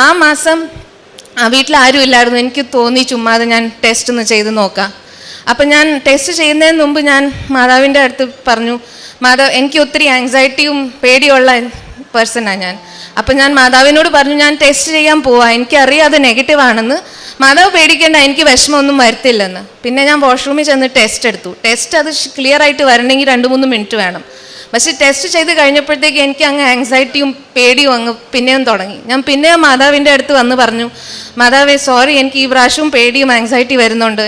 ആ മാസം വീട്ടിൽ ആരും ഇല്ലായിരുന്നു. എനിക്ക് തോന്നി ചുമ്മാതെ ഞാൻ ടെസ്റ്റ് ഒന്ന് ചെയ്ത് നോക്കാം. അപ്പം ഞാൻ ടെസ്റ്റ് ചെയ്യുന്നതിന് മുമ്പ് ഞാൻ മാതാവിൻ്റെ അടുത്ത് പറഞ്ഞു, മാതാവ് എനിക്ക് ഒത്തിരി ആങ്സൈറ്റിയും പേടിയുള്ള പേഴ്സണാണ് ഞാൻ. അപ്പം ഞാൻ മാതാവിനോട് പറഞ്ഞു, ഞാൻ ടെസ്റ്റ് ചെയ്യാൻ പോവാം, എനിക്കറിയാം അത് നെഗറ്റീവാണെന്ന്, മാതാവ് പേടിക്കേണ്ട, എനിക്ക് വിഷമമൊന്നും വരത്തില്ലെന്ന്. പിന്നെ ഞാൻ വാഷ്റൂമിൽ ചെന്ന് ടെസ്റ്റ് എടുത്തു. ടെസ്റ്റ് അത് ക്ലിയർ ആയിട്ട് വരണമെങ്കിൽ 2-3 മിനിറ്റ് വേണം. പക്ഷേ ടെസ്റ്റ് ചെയ്ത് കഴിഞ്ഞപ്പോഴത്തേക്ക് എനിക്ക് അങ്ങ് ആങ്സൈറ്റിയും പേടിയും അങ്ങ് പിന്നെയും തുടങ്ങി. ഞാൻ പിന്നെയും മാതാവിൻ്റെ അടുത്ത് വന്ന് പറഞ്ഞു, മാതാവേ സോറി, എനിക്ക് ഈ പ്രാവശ്യവും പേടിയും ആങ്സൈറ്റി വരുന്നുണ്ട്,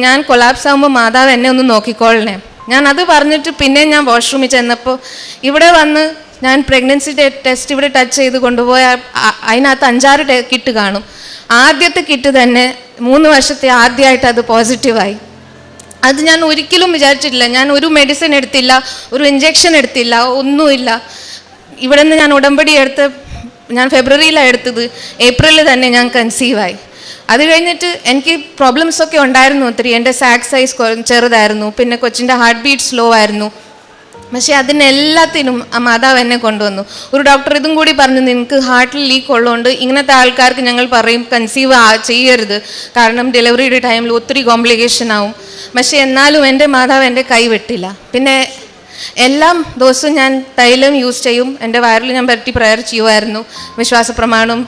ഞാൻ കൊളാപ്സ് ആകുമ്പോൾ മാതാവ് എന്നെ ഒന്ന് നോക്കിക്കോളണേ. ഞാൻ അത് പറഞ്ഞിട്ട് പിന്നെയും ഞാൻ വാഷ്റൂമിൽ ചെന്നപ്പോൾ ഇവിടെ വന്ന് ഞാൻ പ്രഗ്നൻസി ടെസ്റ്റ് ഇവിടെ ടച്ച് ചെയ്ത് കൊണ്ടുപോയ അതിനകത്ത് 5-6 കിറ്റ് കാണും. ആദ്യത്തെ കിറ്റ് തന്നെ 3 വർഷത്തെ ആദ്യമായിട്ട് അത് പോസിറ്റീവായി. അത് ഞാൻ ഒരിക്കലും വിചാരിച്ചിട്ടില്ല. ഞാൻ ഒരു മെഡിസിൻ എടുത്തില്ല, ഒരു ഇഞ്ചെക്ഷൻ എടുത്തില്ല, ഒന്നുമില്ല. ഇവിടെ നിന്ന് ഞാൻ ഉടമ്പടി എടുത്ത്, ഞാൻ ഫെബ്രുവരിയിലാണ് എടുത്തത്, ഏപ്രിലിൽ തന്നെ ഞാൻ കൺസീവായി. അത് കഴിഞ്ഞിട്ട് എനിക്ക് പ്രോബ്ലംസൊക്കെ ഉണ്ടായിരുന്നു ഒത്തിരി. എൻ്റെ സാക്ക് സൈസ് ചെറുതായിരുന്നു, പിന്നെ കൊച്ചിൻ്റെ ഹാർട്ട് ബീറ്റ് സ്ലോ ആയിരുന്നു. പക്ഷേ അതിനെല്ലാത്തിനും ആ മാതാവ് എന്നെ കൊണ്ടുവന്നു. ഒരു ഡോക്ടർ ഇതും കൂടി പറഞ്ഞു, നിനക്ക് ഹാർട്ടിൽ ലീക്ക് ഉള്ളതുകൊണ്ട് ഇങ്ങനത്തെ ആൾക്കാർക്ക് ഞങ്ങൾ പറയും കൺസീവ് ചെയ്യരുത്, കാരണം ഡെലിവറിയുടെ ടൈമിൽ ഒത്തിരി കോംപ്ലിക്കേഷൻ ആവും. പക്ഷേ എന്നാലും എൻ്റെ മാതാവ് എൻ്റെ കൈ വെട്ടില്ല. പിന്നെ എല്ലാ ദിവസവും ഞാൻ തൈലം യൂസ് ചെയ്യും, എൻ്റെ വയറിൽ ഞാൻ പറ്റി പ്രയർ ചെയ്യുമായിരുന്നു, വിശ്വാസ പ്രമാണം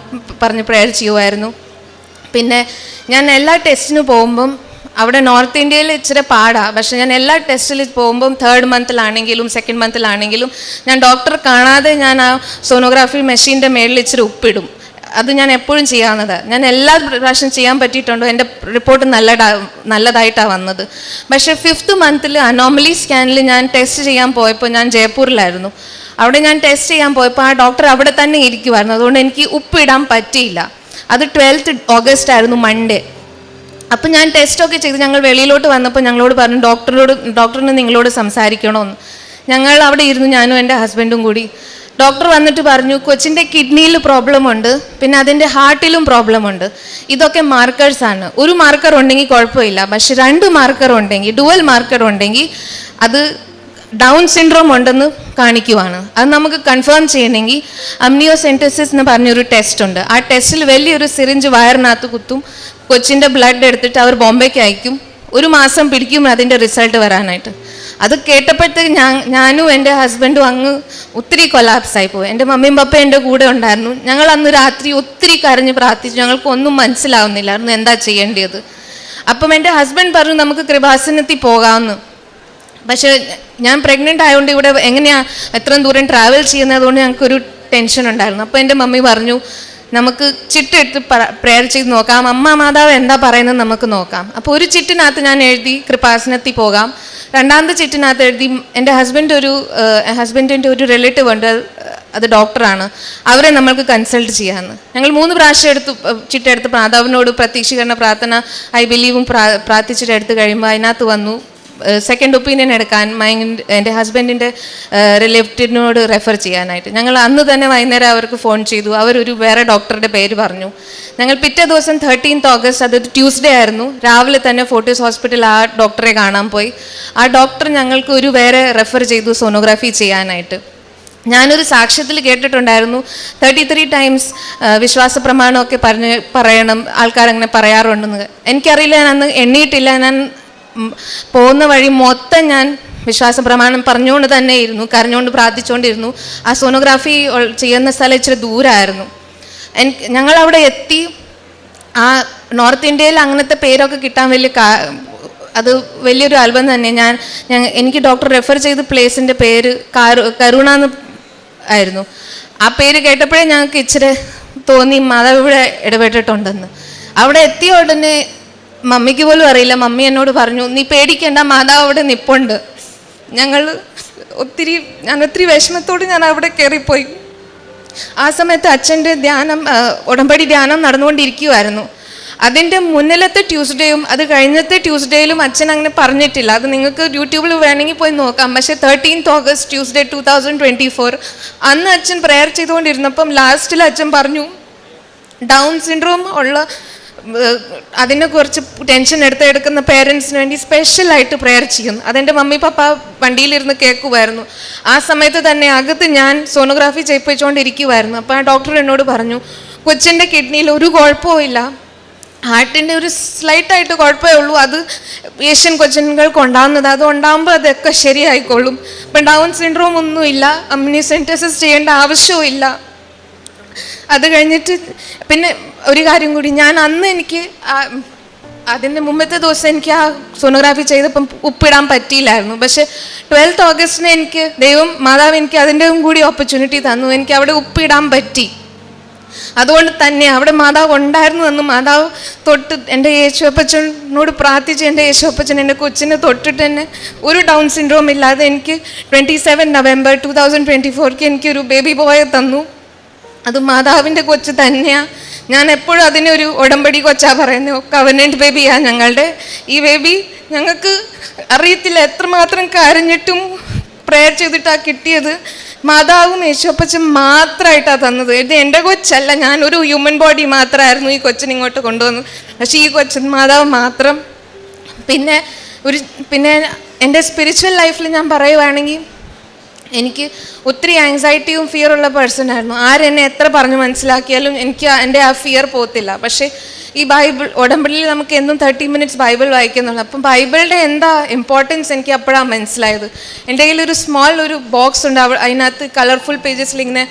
പറഞ്ഞ് പ്രയർ ചെയ്യുമായിരുന്നു. പിന്നെ ഞാൻ എല്ലാ ടെസ്റ്റിന് പോകുമ്പം അവിടെ നോർത്ത് ഇന്ത്യയിൽ ഇച്ചിരി പാടാണ്. പക്ഷെ ഞാൻ എല്ലാ ടെസ്റ്റിൽ പോകുമ്പം 3rd മന്തിലാണെങ്കിലും 2nd മന്തിലാണെങ്കിലും ഞാൻ ഡോക്ടറെ കാണാതെ ഞാൻ ആ സോണോഗ്രാഫി മെഷീൻ്റെ മേളിൽ ഇച്ചിരി ഉപ്പിടും. അത് ഞാൻ എപ്പോഴും ചെയ്യാവുന്നതാണ്. ഞാൻ എല്ലാ പ്രാവശ്യം ചെയ്യാൻ പറ്റിയിട്ടുണ്ടോ, എൻ്റെ റിപ്പോർട്ട് നല്ലതായിട്ടാണ് വന്നത്. പക്ഷേ 5th മന്തിൽ അനോമലി സ്കാനിൽ ഞാൻ ടെസ്റ്റ് ചെയ്യാൻ പോയപ്പോൾ, ഞാൻ ജയ്പൂരിലായിരുന്നു, അവിടെ ഞാൻ ടെസ്റ്റ് ചെയ്യാൻ പോയപ്പോൾ ആ ഡോക്ടർ അവിടെ തന്നെ ഇരിക്കുമായിരുന്നു. അതുകൊണ്ട് എനിക്ക് ഉപ്പിടാൻ പറ്റിയില്ല. അത് 12th ഓഗസ്റ്റ് ആയിരുന്നു, മൺഡേ. അപ്പം ഞാൻ ടെസ്റ്റൊക്കെ ചെയ്ത് ഞങ്ങൾ വെളിയിലോട്ട് വന്നപ്പോൾ ഞങ്ങളോട് പറഞ്ഞു, ഡോക്ടറിന് നിങ്ങളോട് സംസാരിക്കണമെന്ന്. ഞങ്ങൾ അവിടെ ഇരുന്നു, ഞാനും എൻ്റെ ഹസ്ബൻഡും കൂടി. ഡോക്ടർ വന്നിട്ട് പറഞ്ഞു, കൊച്ചിൻ്റെ കിഡ്നിയിൽ പ്രോബ്ലം ഉണ്ട്, പിന്നെ അതിൻ്റെ ഹാർട്ടിലും പ്രോബ്ലം ഉണ്ട്. ഇതൊക്കെ മാർക്കേഴ്സാണ്. ഒരു മാർക്കർ ഉണ്ടെങ്കിൽ കുഴപ്പമില്ല, പക്ഷെ 2 മാർക്കർ ഉണ്ടെങ്കിൽ, ഡുവൽ മാർക്കർ ഉണ്ടെങ്കിൽ അത് ഡൗൺ സിൻഡ്രോം ഉണ്ടെന്ന് കാണിക്കുവാണ്. അത് നമുക്ക് കൺഫേം ചെയ്യണമെങ്കിൽ അമ്നിയോസെൻറ്റസിസ് എന്ന് പറഞ്ഞൊരു ടെസ്റ്റ് ഉണ്ട്. ആ ടെസ്റ്റിൽ വലിയൊരു സിറിഞ്ച് വയറിനകത്ത് കുത്തും, കൊച്ചിൻ്റെ ബ്ലഡ് എടുത്തിട്ട് അവർ ബോംബെക്ക് അയക്കും. 1 മാസം പിടിക്കും അതിൻ്റെ റിസൾട്ട് വരാനായിട്ട്. അത് കേട്ടപ്പോഴത്തേക്ക് ഞാനും എൻ്റെ ഹസ്ബൻഡും അങ്ങ് ഒത്തിരി കൊലാപ്സായി പോയി. എൻ്റെ മമ്മിയും പപ്പയും എൻ്റെ കൂടെ ഉണ്ടായിരുന്നു. ഞങ്ങൾ അന്ന് രാത്രി ഒത്തിരി കരഞ്ഞ് പ്രാർത്ഥിച്ചു. ഞങ്ങൾക്കൊന്നും മനസ്സിലാവുന്നില്ലായിരുന്നു എന്താ ചെയ്യേണ്ടത്. അപ്പം എൻ്റെ ഹസ്ബൻഡ് പറഞ്ഞു, നമുക്ക് കൃപാസനത്തിൽ പോകാമെന്ന്. പക്ഷേ ഞാൻ പ്രഗ്നൻ്റ് ആയതുകൊണ്ട് ഇവിടെ എങ്ങനെയാണ് എത്രയും ദൂരം ട്രാവൽ ചെയ്യുന്നതുകൊണ്ട് ഞങ്ങൾക്കൊരു ടെൻഷൻ ഉണ്ടായിരുന്നു. അപ്പോൾ എൻ്റെ മമ്മി പറഞ്ഞു, നമുക്ക് ചിട്ടെടുത്ത് പ്രേയർ ചെയ്ത് നോക്കാം, അമ്മ മാതാവ് എന്താ പറയുന്നത് നമുക്ക് നോക്കാം. അപ്പോൾ ഒരു ചിറ്റിനകത്ത് ഞാൻ എഴുതി കൃപാസനത്തിൽ പോകാം. 2ാമത്തെ ചിറ്റിനകത്ത് എഴുതി എൻ്റെ ഹസ്ബൻഡിൻ്റെ ഒരു റിലേറ്റീവ് ഉണ്ട്, അത് ഡോക്ടറാണ്, അവരെ നമ്മൾക്ക് കൺസൾട്ട് ചെയ്യാമെന്ന്. ഞങ്ങൾ 3 പ്രാവശ്യം ചിട്ടെടുത്ത് മാതാവിനോട് പ്രത്യക്ഷീകരണ പ്രാർത്ഥന ഐ ബിലീവും പ്രാർത്ഥിച്ചിട്ട് എടുത്ത് കഴിയുമ്പോൾ അതിനകത്ത് വന്നു സെക്കൻഡ് ഒപ്പീനിയൻ എടുക്കാൻ എൻ്റെ ഹസ്ബൻഡിൻ്റെ റിലേറ്റീവിനോട് റെഫർ ചെയ്യാനായിട്ട്. ഞങ്ങൾ അന്ന് തന്നെ വൈകുന്നേരം അവർക്ക് ഫോൺ ചെയ്തു. അവരൊരു വേറെ ഡോക്ടറുടെ പേര് പറഞ്ഞു. ഞങ്ങൾ പിറ്റേ ദിവസം 13th ഓഗസ്റ്റ്, അതൊരു ട്യൂസ്ഡേ ആയിരുന്നു, രാവിലെ തന്നെ ഫോർട്ടീസ് ഹോസ്പിറ്റൽ ആ ഡോക്ടറെ കാണാൻ പോയി. ആ ഡോക്ടർ ഞങ്ങൾക്ക് ഒരു വേറെ റെഫർ ചെയ്തു സോണോഗ്രാഫി ചെയ്യാനായിട്ട്. ഞാനൊരു സാക്ഷ്യത്തിൽ കേട്ടിട്ടുണ്ടായിരുന്നു 33 ടൈംസ് വിശ്വാസ പ്രമാണമൊക്കെ പറയണം, ആൾക്കാരങ്ങനെ പറയാറുണ്ടെന്ന്. എനിക്കറിയില്ല, ഞാൻ അന്ന് എണ്ണിയിട്ടില്ല. ഞാൻ പോകുന്ന വഴി മൊത്തം ഞാൻ വിശ്വാസ പ്രമാണം പറഞ്ഞുകൊണ്ട് തന്നെ ഇരുന്നു, കരഞ്ഞുകൊണ്ട് പ്രാർത്ഥിച്ചുകൊണ്ടിരുന്നു. ആ സോണോഗ്രാഫി ചെയ്യുന്ന സ്ഥലം ഇച്ചിരി ദൂരമായിരുന്നു. ഞങ്ങളവിടെ എത്തി. ആ നോർത്ത് ഇന്ത്യയിൽ അങ്ങനത്തെ പേരൊക്കെ കിട്ടാൻ അത് വലിയൊരു അത്ഭുതം തന്നെ. എനിക്ക് ഡോക്ടർ റെഫർ ചെയ്ത പ്ലേസിൻ്റെ പേര് കരുണ എന്ന് ആയിരുന്നു. ആ പേര് കേട്ടപ്പോഴേ ഞങ്ങൾക്ക് ഇച്ചിരി തോന്നി മാതാവ് ഇവിടെ ഇടപെട്ടിട്ടുണ്ടെന്ന്. അവിടെ എത്തിയ ഉടനെ മമ്മിക്ക് പോലും അറിയില്ല. മമ്മി എന്നോട് പറഞ്ഞു, നീ പേടിക്കേണ്ട, മാതാവ് അവിടെ നിപ്പുണ്ട്. ഞാൻ ഒത്തിരി വിഷമത്തോട് ഞാൻ അവിടെ കയറിപ്പോയി. ആ സമയത്ത് അച്ഛൻ്റെ ഉടമ്പടി ധ്യാനം നടന്നുകൊണ്ടിരിക്കുമായിരുന്നു. അതിൻ്റെ മുന്നിലത്തെ ട്യൂസ്ഡേയും അത് കഴിഞ്ഞത്തെ ട്യൂസ്ഡേയിലും അച്ഛൻ അങ്ങനെ പറഞ്ഞിട്ടില്ല. അത് നിങ്ങൾക്ക് യൂട്യൂബിൽ വേണമെങ്കിൽ പോയി നോക്കാം. പക്ഷേ 13th August ട്യൂസ്ഡേ 2024 അന്ന് അച്ഛൻ പ്രെയർ ചെയ്തുകൊണ്ടിരുന്നപ്പം ലാസ്റ്റിൽ അച്ഛൻ പറഞ്ഞു, ഡൗൺ സിൻഡ്രോം ഉള്ള അതിനെ കുറിച്ച് ടെൻഷൻ എടുക്കുന്ന പേരൻസിന് വേണ്ടി സ്പെഷ്യലായിട്ട് പ്രെയർ ചെയ്യുന്നു. അതെൻ്റെ മമ്മി പപ്പ വണ്ടിയിലിരുന്ന് കേൾക്കുമായിരുന്നു. ആ സമയത്ത് തന്നെ അകത്ത് ഞാൻ സോണോഗ്രാഫി ചെയ്യിപ്പിച്ചുകൊണ്ടിരിക്കുമായിരുന്നു. അപ്പോൾ ആ ഡോക്ടർ എന്നോട് പറഞ്ഞു, കൊച്ചിൻ്റെ കിഡ്നിയിൽ ഒരു കുഴപ്പവും ഇല്ല, ഹാർട്ടിൻ്റെ ഒരു സ്ലൈറ്റായിട്ട് കുഴപ്പമേ ഉള്ളൂ, അത് ഏഷ്യൻ കൊച്ചുങ്ങൾക്ക് ഉണ്ടാകുന്നത്, അത് ഉണ്ടാകുമ്പോൾ അതൊക്കെ ശരിയായിക്കോളും. ഇപ്പം ഡൗൺ സിൻഡ്രോം ഒന്നുമില്ല, അമ്യൂണിസെൻറ്റസിസ് ചെയ്യേണ്ട ആവശ്യവും ഇല്ല. അത് കഴിഞ്ഞിട്ട് പിന്നെ ഒരു കാര്യം കൂടി, ഞാൻ അന്ന് എനിക്ക് അതിൻ്റെ മുമ്പത്തെ ദിവസം എനിക്ക് ആ സോണോഗ്രാഫി ചെയ്തപ്പം ഉപ്പിടാൻ പറ്റിയില്ലായിരുന്നു. പക്ഷേ 12th August എനിക്ക് മാതാവ് എനിക്ക് അതിൻ്റെയും കൂടി ഓപ്പർച്യൂണിറ്റി തന്നു. എനിക്ക് അവിടെ ഉപ്പിടാൻ പറ്റി. അതുകൊണ്ട് തന്നെ അവിടെ മാതാവ് ഉണ്ടായിരുന്നു എന്ന് മാതാവ് തൊട്ട് എൻ്റെ യേശുവപ്പച്ചനോട് പ്രാർത്ഥിച്ച് എൻ്റെ യേശുവപ്പച്ചൻ എൻ്റെ കൊച്ചിനെ തൊട്ടിട്ട് തന്നെ ഒരു ഡൗൺ സിൻഡ്രോം ഇല്ലാതെ എനിക്ക് 27 November 2024 എനിക്കൊരു ബേബി ബോയെ തന്നു. അത് മാതാവിൻ്റെ കൊച്ച് തന്നെയാണ്. ഞാൻ എപ്പോഴും അതിനൊരു ഉടമ്പടി കൊച്ചാ പറയുന്നത്. കവനൻ്റ് ബേബിയാണ് ഞങ്ങളുടെ ഈ ബേബി. ഞങ്ങൾക്ക് അറിയത്തില്ല എത്രമാത്രം കരഞ്ഞിട്ടും പ്രെയർ ചെയ്തിട്ടാണ് കിട്ടിയത്. മാതാവും യേശുവപ്പച്ചൻ മാത്രമായിട്ടാണ് തന്നത്. ഇത് എൻ്റെ കൊച്ചല്ല, ഞാനൊരു ഹ്യൂമൻ ബോഡി മാത്രമായിരുന്നു ഈ കൊച്ചിനെ ഇങ്ങോട്ട് കൊണ്ടുവന്നത്. പക്ഷേ ഈ കൊച്ചൻ മാതാവ് മാത്രം. പിന്നെ എൻ്റെ സ്പിരിച്വൽ ലൈഫിൽ ഞാൻ പറയുവാണെങ്കിൽ എനിക്ക് ഒത്തിരി ആങ്സൈറ്റിയും ഫിയറുള്ള പേഴ്സണായിരുന്നു. ആരെന്നെ എത്ര പറഞ്ഞ് മനസ്സിലാക്കിയാലും എനിക്ക് എൻ്റെ ആ ഫിയർ പോകത്തില്ല. പക്ഷേ ഈ ഉടമ്പടിയിൽ നമുക്ക് എന്നും 30 minutes ബൈബിൾ വായിക്കുന്നുള്ളൂ. അപ്പം ബൈബിളിൻ്റെ എന്താ ഇമ്പോർട്ടൻസ് എനിക്ക് അപ്പോഴാണ് മനസ്സിലായത്. എൻ്റെ കയ്യിൽ ഒരു ഒരു ബോക്സ് ഉണ്ട്, അതിനകത്ത് കളർഫുൾ പേജസിൽ ഇങ്ങനെ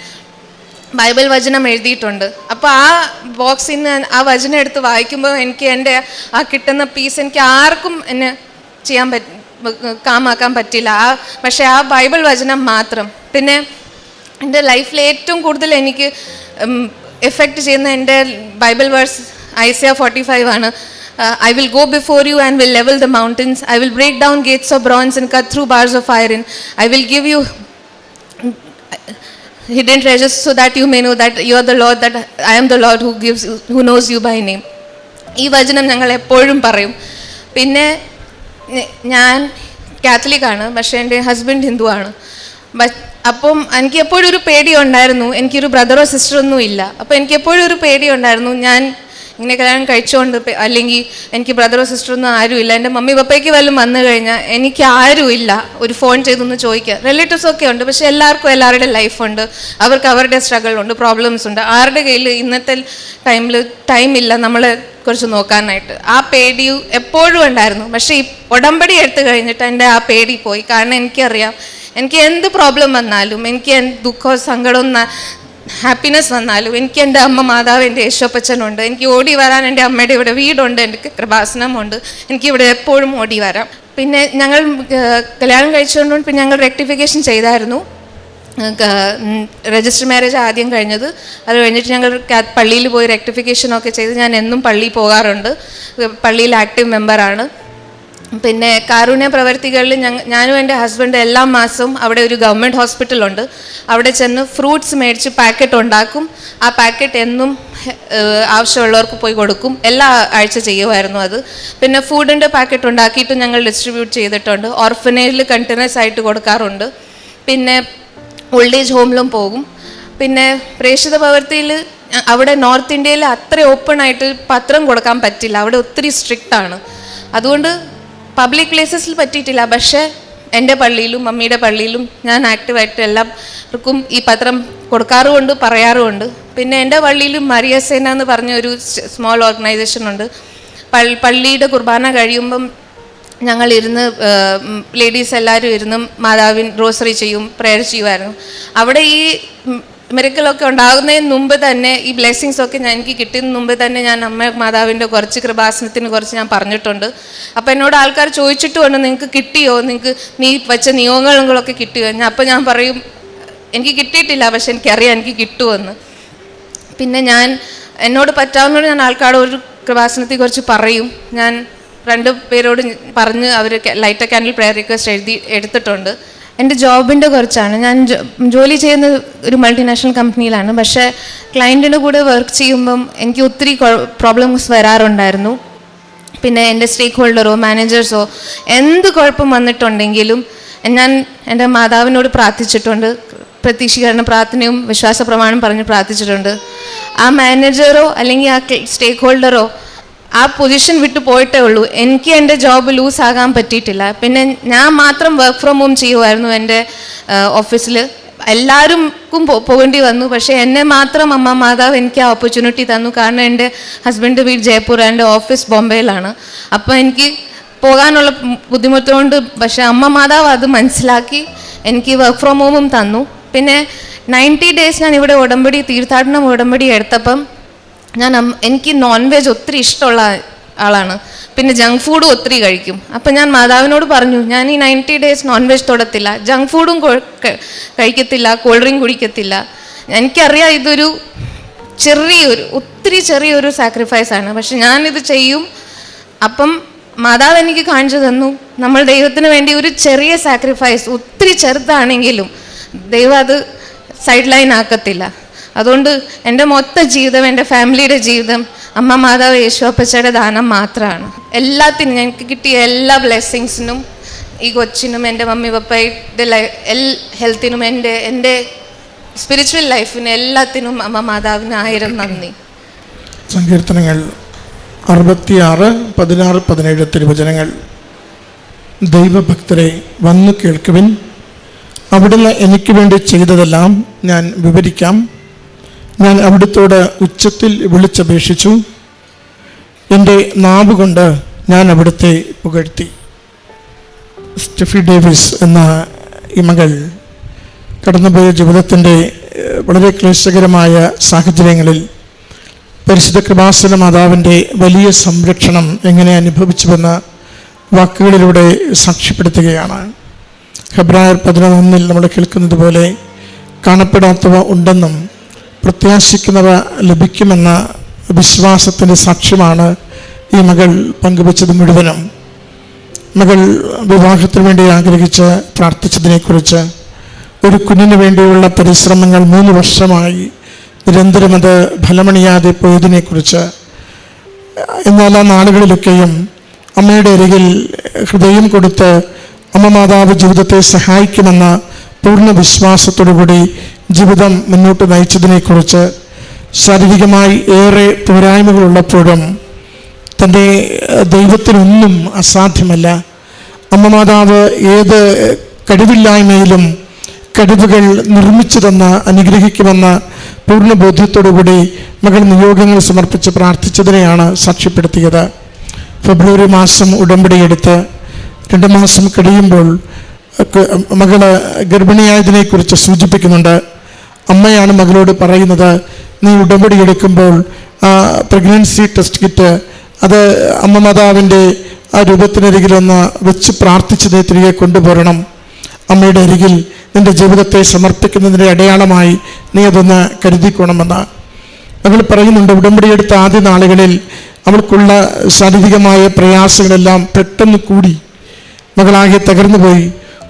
ബൈബിൾ വചനം എഴുതിയിട്ടുണ്ട്. അപ്പോൾ ആ ബോക്സിൽ നിന്ന് ആ വചനം എടുത്ത് വായിക്കുമ്പോൾ എനിക്ക് എൻ്റെ ആ കിട്ടുന്ന പീസ് എനിക്ക് ആർക്കും എന്നെ കാമാക്കാൻ പറ്റില്ല. പക്ഷേ ആ ബൈബിൾ വചനം മാത്രം. പിന്നെ എൻ്റെ ലൈഫിൽ ഏറ്റവും കൂടുതൽ എനിക്ക് എഫക്റ്റ് ചെയ്യുന്ന എൻ്റെ ബൈബിൾ വേഴ്സ് Isaiah 45 ആണ്. I will go before you and will level the mountains. I will break down gates of bronze and cut through bars of iron. I will give you hidden treasures so that you may know that you are the Lord, that I am the Lord who knows you by name. ഈ വചനം ഞങ്ങൾ എപ്പോഴും പറയും. പിന്നെ ഞാൻ കാത്തലിക്കാണ്, പക്ഷേ എൻ്റെ husband ഹിന്ദുവാണ്. അപ്പം എനിക്ക് എപ്പോഴും ഒരു പേടി ഉണ്ടായിരുന്നു. എനിക്കൊരു ബ്രദറോ സിസ്റ്ററോ ഒന്നും ഇല്ല. അപ്പോൾ എനിക്ക് എപ്പോഴും ഒരു പേടി ഉണ്ടായിരുന്നു, ഞാൻ ഇങ്ങനെ കല്യാണം കഴിച്ചുകൊണ്ട് അല്ലെങ്കിൽ എനിക്ക് ബ്രദറോ സിസ്റ്ററൊന്നും ആരുമില്ല. എൻ്റെ മമ്മി പപ്പയ്ക്ക് വല്ലതും വന്നു കഴിഞ്ഞാൽ എനിക്ക് ആരുമില്ല ഒരു ഫോൺ ചെയ്തൊന്ന് ചോദിക്കുക. റിലേറ്റീവ്സ് ഒക്കെ ഉണ്ട്, പക്ഷേ എല്ലാവർക്കും എല്ലാവരുടെ ലൈഫുണ്ട്, അവർക്ക് അവരുടെ സ്ട്രഗിൾ ഉണ്ട്, പ്രോബ്ലംസ് ഉണ്ട്. ആരുടെ കയ്യിൽ ഇന്നത്തെ ടൈമില്ല നമ്മളെ കുറിച്ച് നോക്കാനായിട്ട്. ആ പേടി എപ്പോഴും ഉണ്ടായിരുന്നു. പക്ഷേ ഈ ഉടമ്പടി എടുത്തു കഴിഞ്ഞിട്ട് എൻ്റെ ആ പേടി പോയി. കാരണം എനിക്കറിയാം, എനിക്ക് എന്ത് പ്രോബ്ലം വന്നാലും, എനിക്ക് ദുഃഖവും സങ്കടവും ഹാപ്പിനെസ് വന്നാലും എനിക്ക് എൻ്റെ അമ്മ മാതാവ്, എൻ്റെ യേശുവപ്പച്ചനുണ്ട്. എനിക്ക് ഓടി വരാൻ എൻ്റെ അമ്മയുടെ ഇവിടെ വീടുണ്ട്, എനിക്ക് കൃപാസനമുണ്ട്, എനിക്കിവിടെ എപ്പോഴും ഓടി വരാം. പിന്നെ ഞങ്ങൾ കല്യാണം കഴിച്ചുകൊണ്ട് പിന്നെ ഞങ്ങൾ റെക്ടിഫിക്കേഷൻ ചെയ്തായിരുന്നു. രജിസ്റ്റർ മാരേജ് ആദ്യം കഴിഞ്ഞത്. അത് കഴിഞ്ഞിട്ട് ഞങ്ങൾ പള്ളിയിൽ പോയി റെക്ടിഫിക്കേഷനൊക്കെ ചെയ്ത് ഞാൻ എന്നും പള്ളിയിൽ പോകാറുണ്ട്. പള്ളിയിൽ ആക്റ്റീവ് മെമ്പറാണ്. പിന്നെ കാരുണ്യ പ്രവർത്തികളിൽ ഞാനും എൻ്റെ ഹസ്ബൻഡ് എല്ലാ മാസവും അവിടെ ഒരു ഗവൺമെൻറ് ഹോസ്പിറ്റലുണ്ട്, അവിടെ ചെന്ന് ഫ്രൂട്ട്സ് മേടിച്ച് പാക്കറ്റ് ഉണ്ടാക്കും. ആ പാക്കറ്റ് എന്നും ആവശ്യമുള്ളവർക്ക് പോയി കൊടുക്കും. എല്ലാ ആഴ്ച ചെയ്യുമായിരുന്നു അത്. പിന്നെ ഫുഡിൻ്റെ പാക്കറ്റ് ഉണ്ടാക്കിയിട്ട് ഞങ്ങൾ ഡിസ്ട്രിബ്യൂട്ട് ചെയ്തിട്ടുണ്ട്. ഓർഫനേജിൽ കണ്ടിന്യൂസ് ആയിട്ട് കൊടുക്കാറുണ്ട്. പിന്നെ ഓൾഡ് ഏജ് ഹോമിലും പോകും. പിന്നെ പ്രേക്ഷിത പ്രവൃത്തിയിൽ അവിടെ നോർത്ത് ഇന്ത്യയിൽ അത്ര ഓപ്പണായിട്ട് പത്രം കൊടുക്കാൻ പറ്റില്ല, അവിടെ ഒത്തിരി സ്ട്രിക്റ്റാണ്. അതുകൊണ്ട് പബ്ലിക് പ്ലേസസിൽ പറ്റിയിട്ടില്ല. പക്ഷേ എൻ്റെ പള്ളിയിലും മമ്മിയുടെ പള്ളിയിലും ഞാൻ ആക്റ്റീവായിട്ട് എല്ലാവർക്കും ഈ പത്രം കൊടുക്കാറുമുണ്ട്, പറയാറുമുണ്ട്. പിന്നെ എൻ്റെ പള്ളിയിലും മരിയ സേന എന്ന് പറഞ്ഞ ഒരു സ്മോൾ ഓർഗനൈസേഷൻ ഉണ്ട്. പള്ളിയുടെ കുർബാന കഴിയുമ്പം ഞങ്ങളിരുന്ന് ലേഡീസ് എല്ലാവരും ഇരുന്ന് മാതാവിൻ റോസറി ചെയ്യും, പ്രെയർ ചെയ്യുമായിരുന്നു. അവിടെ ഈ മിറക്കിളൊക്കെ ഉണ്ടാകുന്നതിന് മുമ്പ് തന്നെ, ഈ ബ്ലെസ്സിങ്സ് ഒക്കെ എനിക്ക് കിട്ടുന്നതിന് മുമ്പ് തന്നെ ഞാൻ അമ്മ മാതാവിൻ്റെ കുറച്ച് കൃപാസനത്തിന് കുറച്ച് ഞാൻ പറഞ്ഞിട്ടുണ്ട്. അപ്പോൾ എന്നോട് ആൾക്കാർ ചോദിച്ചിട്ടുമുണ്ട്, നിങ്ങൾക്ക് കിട്ടിയോ, നിങ്ങൾക്ക് നീ വെച്ച നിയോഗങ്ങളൊക്കെ കിട്ടിയോ? അപ്പോൾ ഞാൻ പറയും എനിക്ക് കിട്ടിയിട്ടില്ല, പക്ഷെ എനിക്കറിയാം എനിക്ക് കിട്ടുമെന്ന്. പിന്നെ എന്നോട് പറ്റാവുന്നതോട് ഞാൻ ആൾക്കാരോട് ഒരു കൃപാസനത്തെക്കുറിച്ച് പറയും. ഞാൻ 2 പേരോട് പറഞ്ഞ് അവർ light a candle prayer request എടുത്തിട്ടുണ്ട്. എൻ്റെ ജോബിൻ്റെ കുറിച്ചാണ്. ഞാൻ ജോലി ചെയ്യുന്ന ഒരു മൾട്ടിനാഷണൽ കമ്പനിയിലാണ്. പക്ഷേ ക്ലയൻറ്റിൻ്റെ കൂടെ വർക്ക് ചെയ്യുമ്പം എനിക്ക് ഒത്തിരി പ്രോബ്ലംസ് വരാറുണ്ടായിരുന്നു. പിന്നെ എൻ്റെ സ്റ്റേക്ക് ഹോൾഡറോ മാനേജേഴ്സോ എന്ത് കുഴപ്പം വന്നിട്ടുണ്ടെങ്കിലും ഞാൻ എൻ്റെ മാതാവിനോട് പ്രാർത്ഥിച്ചിട്ടുണ്ട്. പ്രതീക്ഷീകരണ പ്രാർത്ഥനയും വിശ്വാസ പ്രമാണം പറഞ്ഞ് പ്രാർത്ഥിച്ചിട്ടുണ്ട്. ആ മാനേജറോ അല്ലെങ്കിൽ ആ സ്റ്റേക്ക് ഹോൾഡറോ ആ പൊസിഷൻ വിട്ട് പോയിട്ടേ ഉള്ളൂ. എനിക്ക് എൻ്റെ ജോബ് ലൂസ് ആകാൻ പറ്റിയിട്ടില്ല. പിന്നെ ഞാൻ മാത്രം വർക്ക് ഫ്രം ഹോം ചെയ്യുമായിരുന്നു എൻ്റെ ഓഫീസിൽ. എല്ലാവർക്കും പോകേണ്ടി വന്നു. പക്ഷേ എന്നെ മാത്രം അമ്മ മാതാവ് എനിക്ക് ആ ഓപ്പർച്യൂണിറ്റി തന്നു. കാരണം എൻ്റെ ഹസ്ബൻഡ് വീട് ജയ്പൂർ, എൻ്റെ ഓഫീസ് ബോംബെയിലാണ്. അപ്പോൾ എനിക്ക് പോകാനുള്ള ബുദ്ധിമുട്ടുകൊണ്ട് പക്ഷേ അമ്മ മാതാവ് അത് മനസ്സിലാക്കി എനിക്ക് വർക്ക് ഫ്രം ഹോമും തന്നു. പിന്നെ 90 ഡേയ്സ് ഞാൻ ഇവിടെ തീർത്ഥാടനം ഉടമ്പടി എടുത്തപ്പം എനിക്ക് നോൺ വെജ് ഒത്തിരി ഇഷ്ടമുള്ള ആളാണ്. പിന്നെ ജങ്ക് ഫുഡും ഒത്തിരി കഴിക്കും. അപ്പം ഞാൻ മാതാവിനോട് പറഞ്ഞു, ഞാൻ ഈ 90 ഡേയ്സ് നോൺ വെജ് തൊടത്തില്ല, ജങ്ക് ഫുഡും കഴിക്കത്തില്ല, കോൾഡ് ഡ്രിങ്ക് കുടിക്കത്തില്ല. എനിക്കറിയാം ഇതൊരു ഒത്തിരി ചെറിയൊരു സാക്രിഫൈസാണ്, പക്ഷെ ഞാനിത് ചെയ്യും. അപ്പം മാതാവ് എനിക്ക് കാണിച്ചു തന്നു, നമ്മൾ ദൈവത്തിന് വേണ്ടി ഒരു ചെറിയ സാക്രിഫൈസ്, ഒത്തിരി ചെറുതാണെങ്കിലും ദൈവം അത് സൈഡ് ലൈൻ ആക്കത്തില്ല. അതുകൊണ്ട് എൻ്റെ മൊത്തം ജീവിതം, എൻ്റെ ഫാമിലിയുടെ ജീവിതം അമ്മ മാതാവ് യേശു അപ്പച്ചയുടെ ദാനം മാത്രമാണ്. എല്ലാത്തിനും എനിക്ക് കിട്ടിയ എല്ലാ ബ്ലെസ്സിങ്സിനും, ഈ കൊച്ചിനും, എൻ്റെ മമ്മി പപ്പയുടെ ഹെൽത്തിനും, എൻ്റെ സ്പിരിച്വൽ ലൈഫിനും എല്ലാത്തിനും അമ്മ മാതാവിന് 1000 നന്ദി. സങ്കീർത്തനങ്ങൾ 66, 16, 17 തിരുവചനങ്ങൾ. ദൈവഭക്തരെ വന്നു കേൾക്കുവിൻ, അവിടുന്ന് എനിക്ക് വേണ്ടി ചെയ്തതെല്ലാം ഞാൻ വിവരിക്കാം. ഞാൻ അവിടുത്തോട് ഉച്ചത്തിൽ വിളിച്ചപേക്ഷിച്ചു, എൻ്റെ നാവ് കൊണ്ട് ഞാൻ അവിടുത്തെ പുകഴ്ത്തി. സ്റ്റെഫി ഡേവിസ് എന്ന ഈ മകൾ കടന്നുപോയ ജീവിതത്തിൻ്റെ വളരെ ക്ലേശകരമായ സാഹചര്യങ്ങളിൽ പരിശുദ്ധ കൃപാസന മാതാവിൻ്റെ വലിയ സംരക്ഷണം എങ്ങനെ അനുഭവിച്ചുവെന്ന വാക്കുകളിലൂടെ സാക്ഷ്യപ്പെടുത്തുകയാണ്. ഹെബ്രായർ 11 നമ്മൾ കേൾക്കുന്നത് പോലെ കാണപ്പെടാത്തവ ഉണ്ടെന്നും പ്രത്യാശിക്കുന്നവ ലഭിക്കുമെന്ന വിശ്വാസത്തിൻ്റെ സാക്ഷ്യമാണ് ഈ മകൾ പങ്കുവച്ചത് മുഴുവനും. മകൾ വിവാഹത്തിന് വേണ്ടി ആഗ്രഹിച്ച് പ്രാർത്ഥിച്ചതിനെക്കുറിച്ച്, ഒരു കുഞ്ഞിന് വേണ്ടിയുള്ള പരിശ്രമങ്ങൾ 3 വർഷമായി നിരന്തരം അത് ഫലമണിയാതെ പോയതിനെക്കുറിച്ച്, എന്നാൽ ആ നാളുകളിലൊക്കെയും അമ്മയുടെ അരികിൽ ഹൃദയം കൊടുത്ത് അമ്മ മാതാവ് ജീവിതത്തെ സഹായിക്കുമെന്ന പൂർണ്ണ വിശ്വാസത്തോടുകൂടി ജീവിതം മുന്നോട്ട് നയിച്ചതിനെക്കുറിച്ച്, ശാരീരികമായി ഏറെ പോരായ്മകളുള്ളപ്പോഴും തൻ്റെ ദൈവത്തിനൊന്നും അസാധ്യമല്ല, അമ്മ മാതാവ് ഏത് കഴിവില്ലായ്മയിലും കഴിവുകൾ നിർമ്മിച്ചു തന്ന് അനുഗ്രഹിക്കുമെന്ന പൂർണ്ണ ബോധ്യത്തോടുകൂടി മകൾ നിയോഗങ്ങൾ സമർപ്പിച്ച് പ്രാർത്ഥിച്ചതിനെയാണ് സാക്ഷ്യപ്പെടുത്തിയത്. ഫെബ്രുവരി മാസം ഉടമ്പടിയെടുത്ത് 2 മാസം കഴിയുമ്പോൾ മകള് ഗർഭിണിയായതിനെക്കുറിച്ച് സൂചിപ്പിക്കുന്നുണ്ട്. അമ്മയാണ് മകളോട് പറയുന്നത്, നീ ഉടമ്പടി എടുക്കുമ്പോൾ പ്രഗ്നൻസി ടെസ്റ്റ് കിറ്റ് അത് അമ്മ മാതാവിൻ്റെ ആ രൂപത്തിനരികിലൊന്ന് വെച്ച് പ്രാർത്ഥിച്ച് നീ തിരികെ കൊണ്ടുപോരണം. അമ്മയുടെ അരികിൽ നിൻ്റെ ജീവിതത്തെ സമർപ്പിക്കുന്നതിൻ്റെ അടയാളമായി നീ അതൊന്ന് കരുതിക്കോണമെന്ന് മകൾ പറയുന്നുണ്ട്. ഉടമ്പടിയെടുത്ത ആദ്യ നാളുകളിൽ അവൾക്കുള്ള ശാരീരികമായ പ്രയാസങ്ങളെല്ലാം പെട്ടെന്ന് കൂടി. മകളാകെ തകർന്നു പോയി.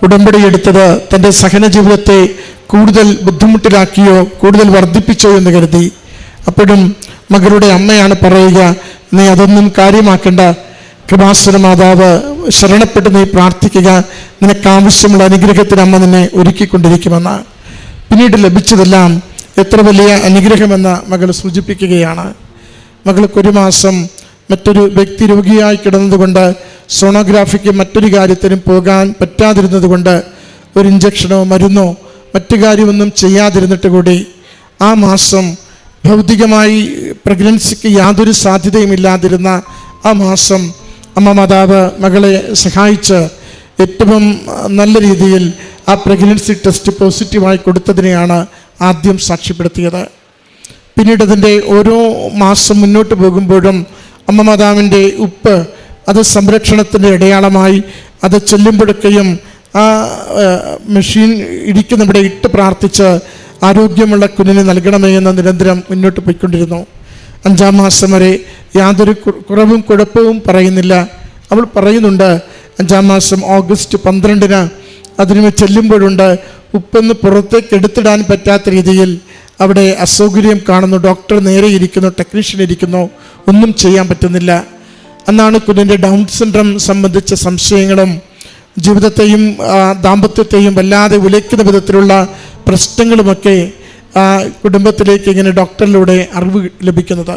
ഉടമ്പടി എടുത്തത് തൻ്റെ സഹന ജീവിതത്തെ കൂടുതൽ ബുദ്ധിമുട്ടിലാക്കിയോ കൂടുതൽ വർദ്ധിപ്പിച്ചോ എന്ന് കരുതി. അപ്പോഴും മകളുടെ അമ്മയാണ് പറയുക, നീ അതൊന്നും കാര്യമാക്കേണ്ട, കൃപാസന മാതാവ് ശരണപ്പെട്ട് നീ പ്രാർത്ഥിക്കുക, നിനക്കാവശ്യമുള്ള അനുഗ്രഹത്തിന് അമ്മ നിന്നെ ഒരുക്കിക്കൊണ്ടിരിക്കുമെന്ന്. പിന്നീട് ലഭിച്ചതെല്ലാം എത്ര വലിയ അനുഗ്രഹമെന്ന് മകൾ സൂചിപ്പിക്കുകയാണ്. മകൾക്ക് 1 മാസം മറ്റൊരു വ്യക്തി രോഗിയായി കിടന്നതുകൊണ്ട് സോണോഗ്രാഫിക്ക് മറ്റൊരു കാര്യത്തിനും പോകാൻ പറ്റാതിരുന്നത് കൊണ്ട് ഒരു ഇഞ്ചക്ഷനോ മരുന്നോ മറ്റു കാര്യമൊന്നും ചെയ്യാതിരുന്നിട്ട് കൂടി ആ മാസം ഭൗതികമായി പ്രഗ്നൻസിക്ക് യാതൊരു സാധ്യതയുമില്ലാതിരുന്ന ആ മാസം അമ്മ മാതാവ് മകളെ സഹായിച്ച് ഏറ്റവും നല്ല രീതിയിൽ ആ പ്രഗ്നൻസി ടെസ്റ്റ് പോസിറ്റീവായി കൊടുത്തതിനെയാണ് ആദ്യം സാക്ഷ്യപ്പെടുത്തിയത്. പിന്നീട് അതിൻ്റെ ഓരോ മാസം മുന്നോട്ട് പോകുമ്പോഴും അമ്മ മാതാവിൻ്റെ ഉപ്പ് അത് സംരക്ഷണത്തിൻ്റെ അടയാളമായി അത് ചെല്ലുമ്പോഴൊക്കെയും ആ മെഷീൻ ഇടിക്കുന്നിവിടെ ഇട്ട് പ്രാർത്ഥിച്ച് ആരോഗ്യമുള്ള കുഞ്ഞിനെ നൽകണമേ എന്ന് നിരന്തരം മുന്നോട്ട് പോയിക്കൊണ്ടിരുന്നു. 5-ാം മാസം വരെ യാതൊരു കുറവും കുഴപ്പവും പറയുന്നില്ല. അവൾ പറയുന്നുണ്ട് 5-ാം മാസം ഓഗസ്റ്റ് 12-ന് അതിന് ചെല്ലുമ്പോഴുണ്ട് ഉപ്പെന്ന് പുറത്തേക്ക് എടുത്തിടാൻ പറ്റാത്ത രീതിയിൽ അവിടെ അസൗകര്യം കാണുന്നു. ഡോക്ടർ നേരെ ഇരിക്കുന്നു, ടെക്നീഷ്യൻ ഇരിക്കുന്നു, ഒന്നും ചെയ്യാൻ പറ്റുന്നില്ല. അന്നാണ് കുഞ്ഞിൻ്റെ ഡൗൺ സിൻഡ്രം സംബന്ധിച്ച സംശയങ്ങളും ജീവിതത്തെയും ദാമ്പത്യത്തെയും വല്ലാതെ ഉലയ്ക്കുന്ന വിധത്തിലുള്ള പ്രശ്നങ്ങളുമൊക്കെ കുടുംബത്തിലേക്ക് ഇങ്ങനെ ഡോക്ടറിലൂടെ അറിവ് ലഭിക്കുന്നത്.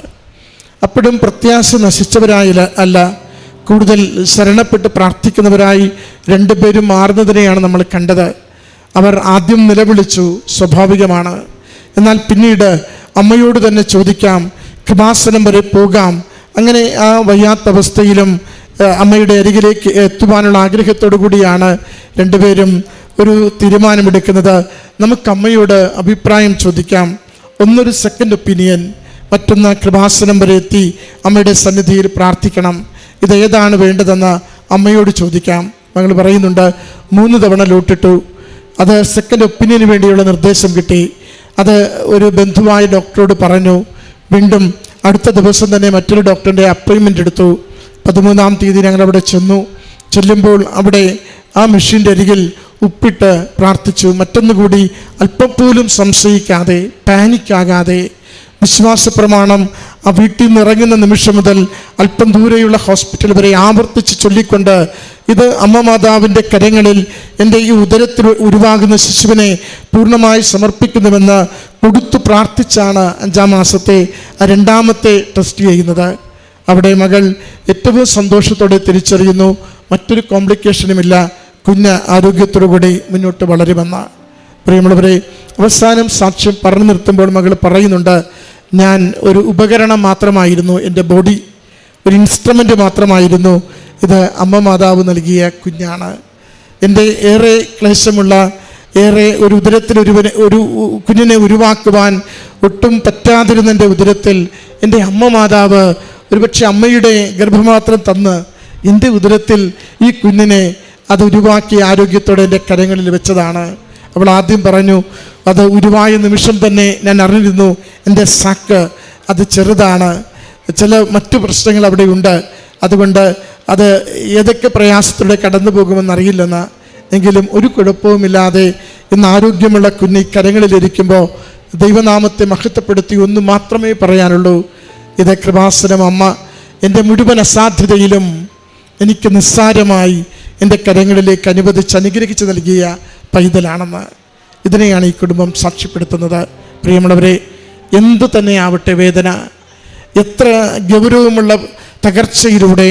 അപ്പോഴും പ്രത്യാശ നശിച്ചവരായി അല്ല, കൂടുതൽ ശരണപ്പെട്ട് പ്രാർത്ഥിക്കുന്നവരായി രണ്ടുപേരും മാറുന്നതിനെയാണ് നമ്മൾ കണ്ടത്. അവർ ആദ്യം നിലവിളിച്ചു, സ്വാഭാവികമാണ്. എന്നാൽ പിന്നീട് അമ്മയോട് തന്നെ ചോദിക്കാം, കൃപാസനം വരെ പോകാം. അങ്ങനെ ആ വയ്യാത്ത അവസ്ഥയിലും അമ്മയുടെ അരികിലേക്ക് എത്തുവാനുള്ള ആഗ്രഹത്തോടു കൂടിയാണ് രണ്ടുപേരും ഒരു തീരുമാനമെടുക്കുന്നത്. നമുക്ക് അമ്മയോട് അഭിപ്രായം ചോദിക്കാം. ഒന്നൊരു സെക്കൻഡ് ഒപ്പീനിയൻ, മറ്റൊന്ന് കൃപാസനം വരെ എത്തി അമ്മയുടെ സന്നിധിയിൽ പ്രാർത്ഥിക്കണം. ഇതേതാണ് വേണ്ടതെന്ന് അമ്മയോട് ചോദിക്കാം. മകൾ പറയുന്നുണ്ട്, 3 തവണ ലോട്ടിട്ടു. അത് സെക്കൻഡ് ഒപ്പീനിയന് വേണ്ടിയുള്ള നിർദ്ദേശം കിട്ടി. അത് ഒരു ബന്ധുവായ ഡോക്ടറോട് പറഞ്ഞു. വീണ്ടും അടുത്ത ദിവസം തന്നെ മറ്റൊരു ഡോക്ടറിൻ്റെ അപ്പോയിൻമെൻ്റ് എടുത്തു. 13-ാം തീയതി ഞങ്ങൾ അവിടെ ചെല്ലുമ്പോൾ അവിടെ ആ മെഷീൻ്റെ അരികിൽ ഉപ്പിട്ട് പ്രാർത്ഥിച്ചു. മറ്റൊന്നുകൂടി അല്പം പോലും സംശയിക്കാതെ, പാനിക്കാകാതെ, വിശ്വാസ പ്രമാണം ആ വീട്ടിൽ നിന്ന് ഇറങ്ങുന്ന നിമിഷം മുതൽ അല്പം ദൂരെയുള്ള ഹോസ്പിറ്റൽ വരെ ആവർത്തിച്ച് ചൊല്ലിക്കൊണ്ട്, ഇത് അമ്മ മാതാവിൻ്റെ കരങ്ങളിൽ എൻ്റെ ഈ ഉദരത്തിൽ ഉരുവാകുന്ന ശിശുവിനെ പൂർണ്ണമായി സമർപ്പിക്കുന്നുവെന്ന് കൊടുത്തു പ്രാർത്ഥിച്ചാണ് 5-ാം മാസത്തെ 2ാമത്തെ ടെസ്റ്റ് ചെയ്യുന്നത്. അവിടെ മകൾ ഏറ്റവും സന്തോഷത്തോടെ തിരിച്ചറിയുന്നു, മറ്റൊരു കോംപ്ലിക്കേഷനുമില്ല, കുഞ്ഞ് ആരോഗ്യത്തോടുകൂടി മുന്നോട്ട് വളരുമെന്ന്. പ്രിയമുള്ളവരെ, അവസാനം സാക്ഷ്യം പറഞ്ഞു നിർത്തുമ്പോൾ മകൾ പറയുന്നുണ്ട്, ഞാൻ ഒരു ഉപകരണം മാത്രമായിരുന്നു, എൻ്റെ ബോഡി ഒരു ഇൻസ്ട്രുമെൻ്റ് മാത്രമായിരുന്നു. ഇത് അമ്മ മാതാവ് നൽകിയ കുഞ്ഞാണ്. എൻ്റെ ഏറെ ക്ലേശമുള്ള, ഏറെ ഒരു ഉദരത്തിൽ ഒരു കുഞ്ഞിനെ ഉരുവാക്കുവാൻ ഒട്ടും പറ്റാതിരുന്ന എൻ്റെ ഉദരത്തിൽ എൻ്റെ അമ്മ മാതാവ് ഒരുപക്ഷെ അമ്മയുടെ ഗർഭമാത്രം തന്ന് എൻ്റെ ഉദരത്തിൽ ഈ കുഞ്ഞിനെ അത് ഉരുവാക്കി ആരോഗ്യത്തോടെ എൻ്റെ കരങ്ങളിൽ വെച്ചതാണ്. അവൾ ആദ്യം പറഞ്ഞു, അത് ഉരുവായ നിമിഷം തന്നെ ഞാൻ അറിഞ്ഞിരുന്നു എൻ്റെ സാക്ക് അത് ചെറുതാണ്, ചില മറ്റു പ്രശ്നങ്ങൾ അവിടെ ഉണ്ട്, അതുകൊണ്ട് അത് ഏതൊക്കെ പ്രയാസത്തിലൂടെ കടന്നു പോകുമെന്നറിയില്ലെന്ന്. എങ്കിലും ഒരു കുഴപ്പവുമില്ലാതെ ഇന്ന് ആരോഗ്യമുള്ള കുഞ്ഞ് കരങ്ങളിലിരിക്കുമ്പോൾ ദൈവനാമത്തെ മഹത്വപ്പെടുത്തി ഒന്ന് മാത്രമേ പറയാനുള്ളൂ, ഇത് കൃപാസനം അമ്മ എൻ്റെ മുഴുവൻ അസാധ്യതയിലും എനിക്ക് നിസ്സാരമായി എൻ്റെ കരങ്ങളിലേക്ക് അനുഗ്രഹിച്ച് നൽകിയ പൈതലാണെന്ന്. ഇതിനെയാണ് ഈ കുടുംബം സാക്ഷ്യപ്പെടുത്തുന്നത്. പ്രിയമുള്ളവരെ, എന്തു തന്നെ ആവട്ടെ വേദന, എത്ര ഗൗരവമുള്ള തകർച്ചയിലൂടെ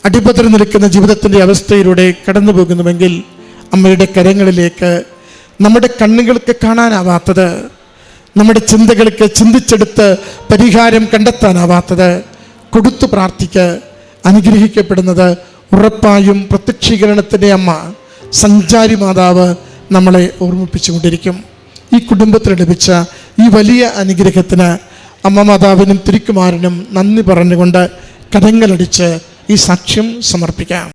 അടിപതറി നിൽക്കുന്ന ജീവിതത്തിൻ്റെ അവസ്ഥയിലൂടെ കടന്നു പോകുന്നുവെങ്കിൽ അമ്മയുടെ കരങ്ങളിലേക്ക് നമ്മുടെ കണ്ണുകൾക്ക് കാണാനാവാത്തത്, നമ്മുടെ ചിന്തകൾക്ക് ചിന്തിച്ചെടുത്ത് പരിഹാരം കണ്ടെത്താനാവാത്തത് കൊടുത്തു പ്രാർത്ഥിക്ക്. അനുഗ്രഹിക്കപ്പെടുന്നത് ഉറപ്പായും പ്രത്യക്ഷീകരണത്തിൻ്റെ അമ്മ സഞ്ചാരി മാതാവ് നമ്മളെ ഓർമ്മിപ്പിച്ചുകൊണ്ടിരിക്കും. ഈ കുടുംബത്തിന് ലഭിച്ച ഈ വലിയ അനുഗ്രഹത്തിന് അമ്മ മാതാവിനും തിരുക്കുമാരനും നന്ദി പറഞ്ഞുകൊണ്ട് കരങ്ങളടിച്ച് ഈ സാക്ഷ്യം സമർപ്പിക്കാം.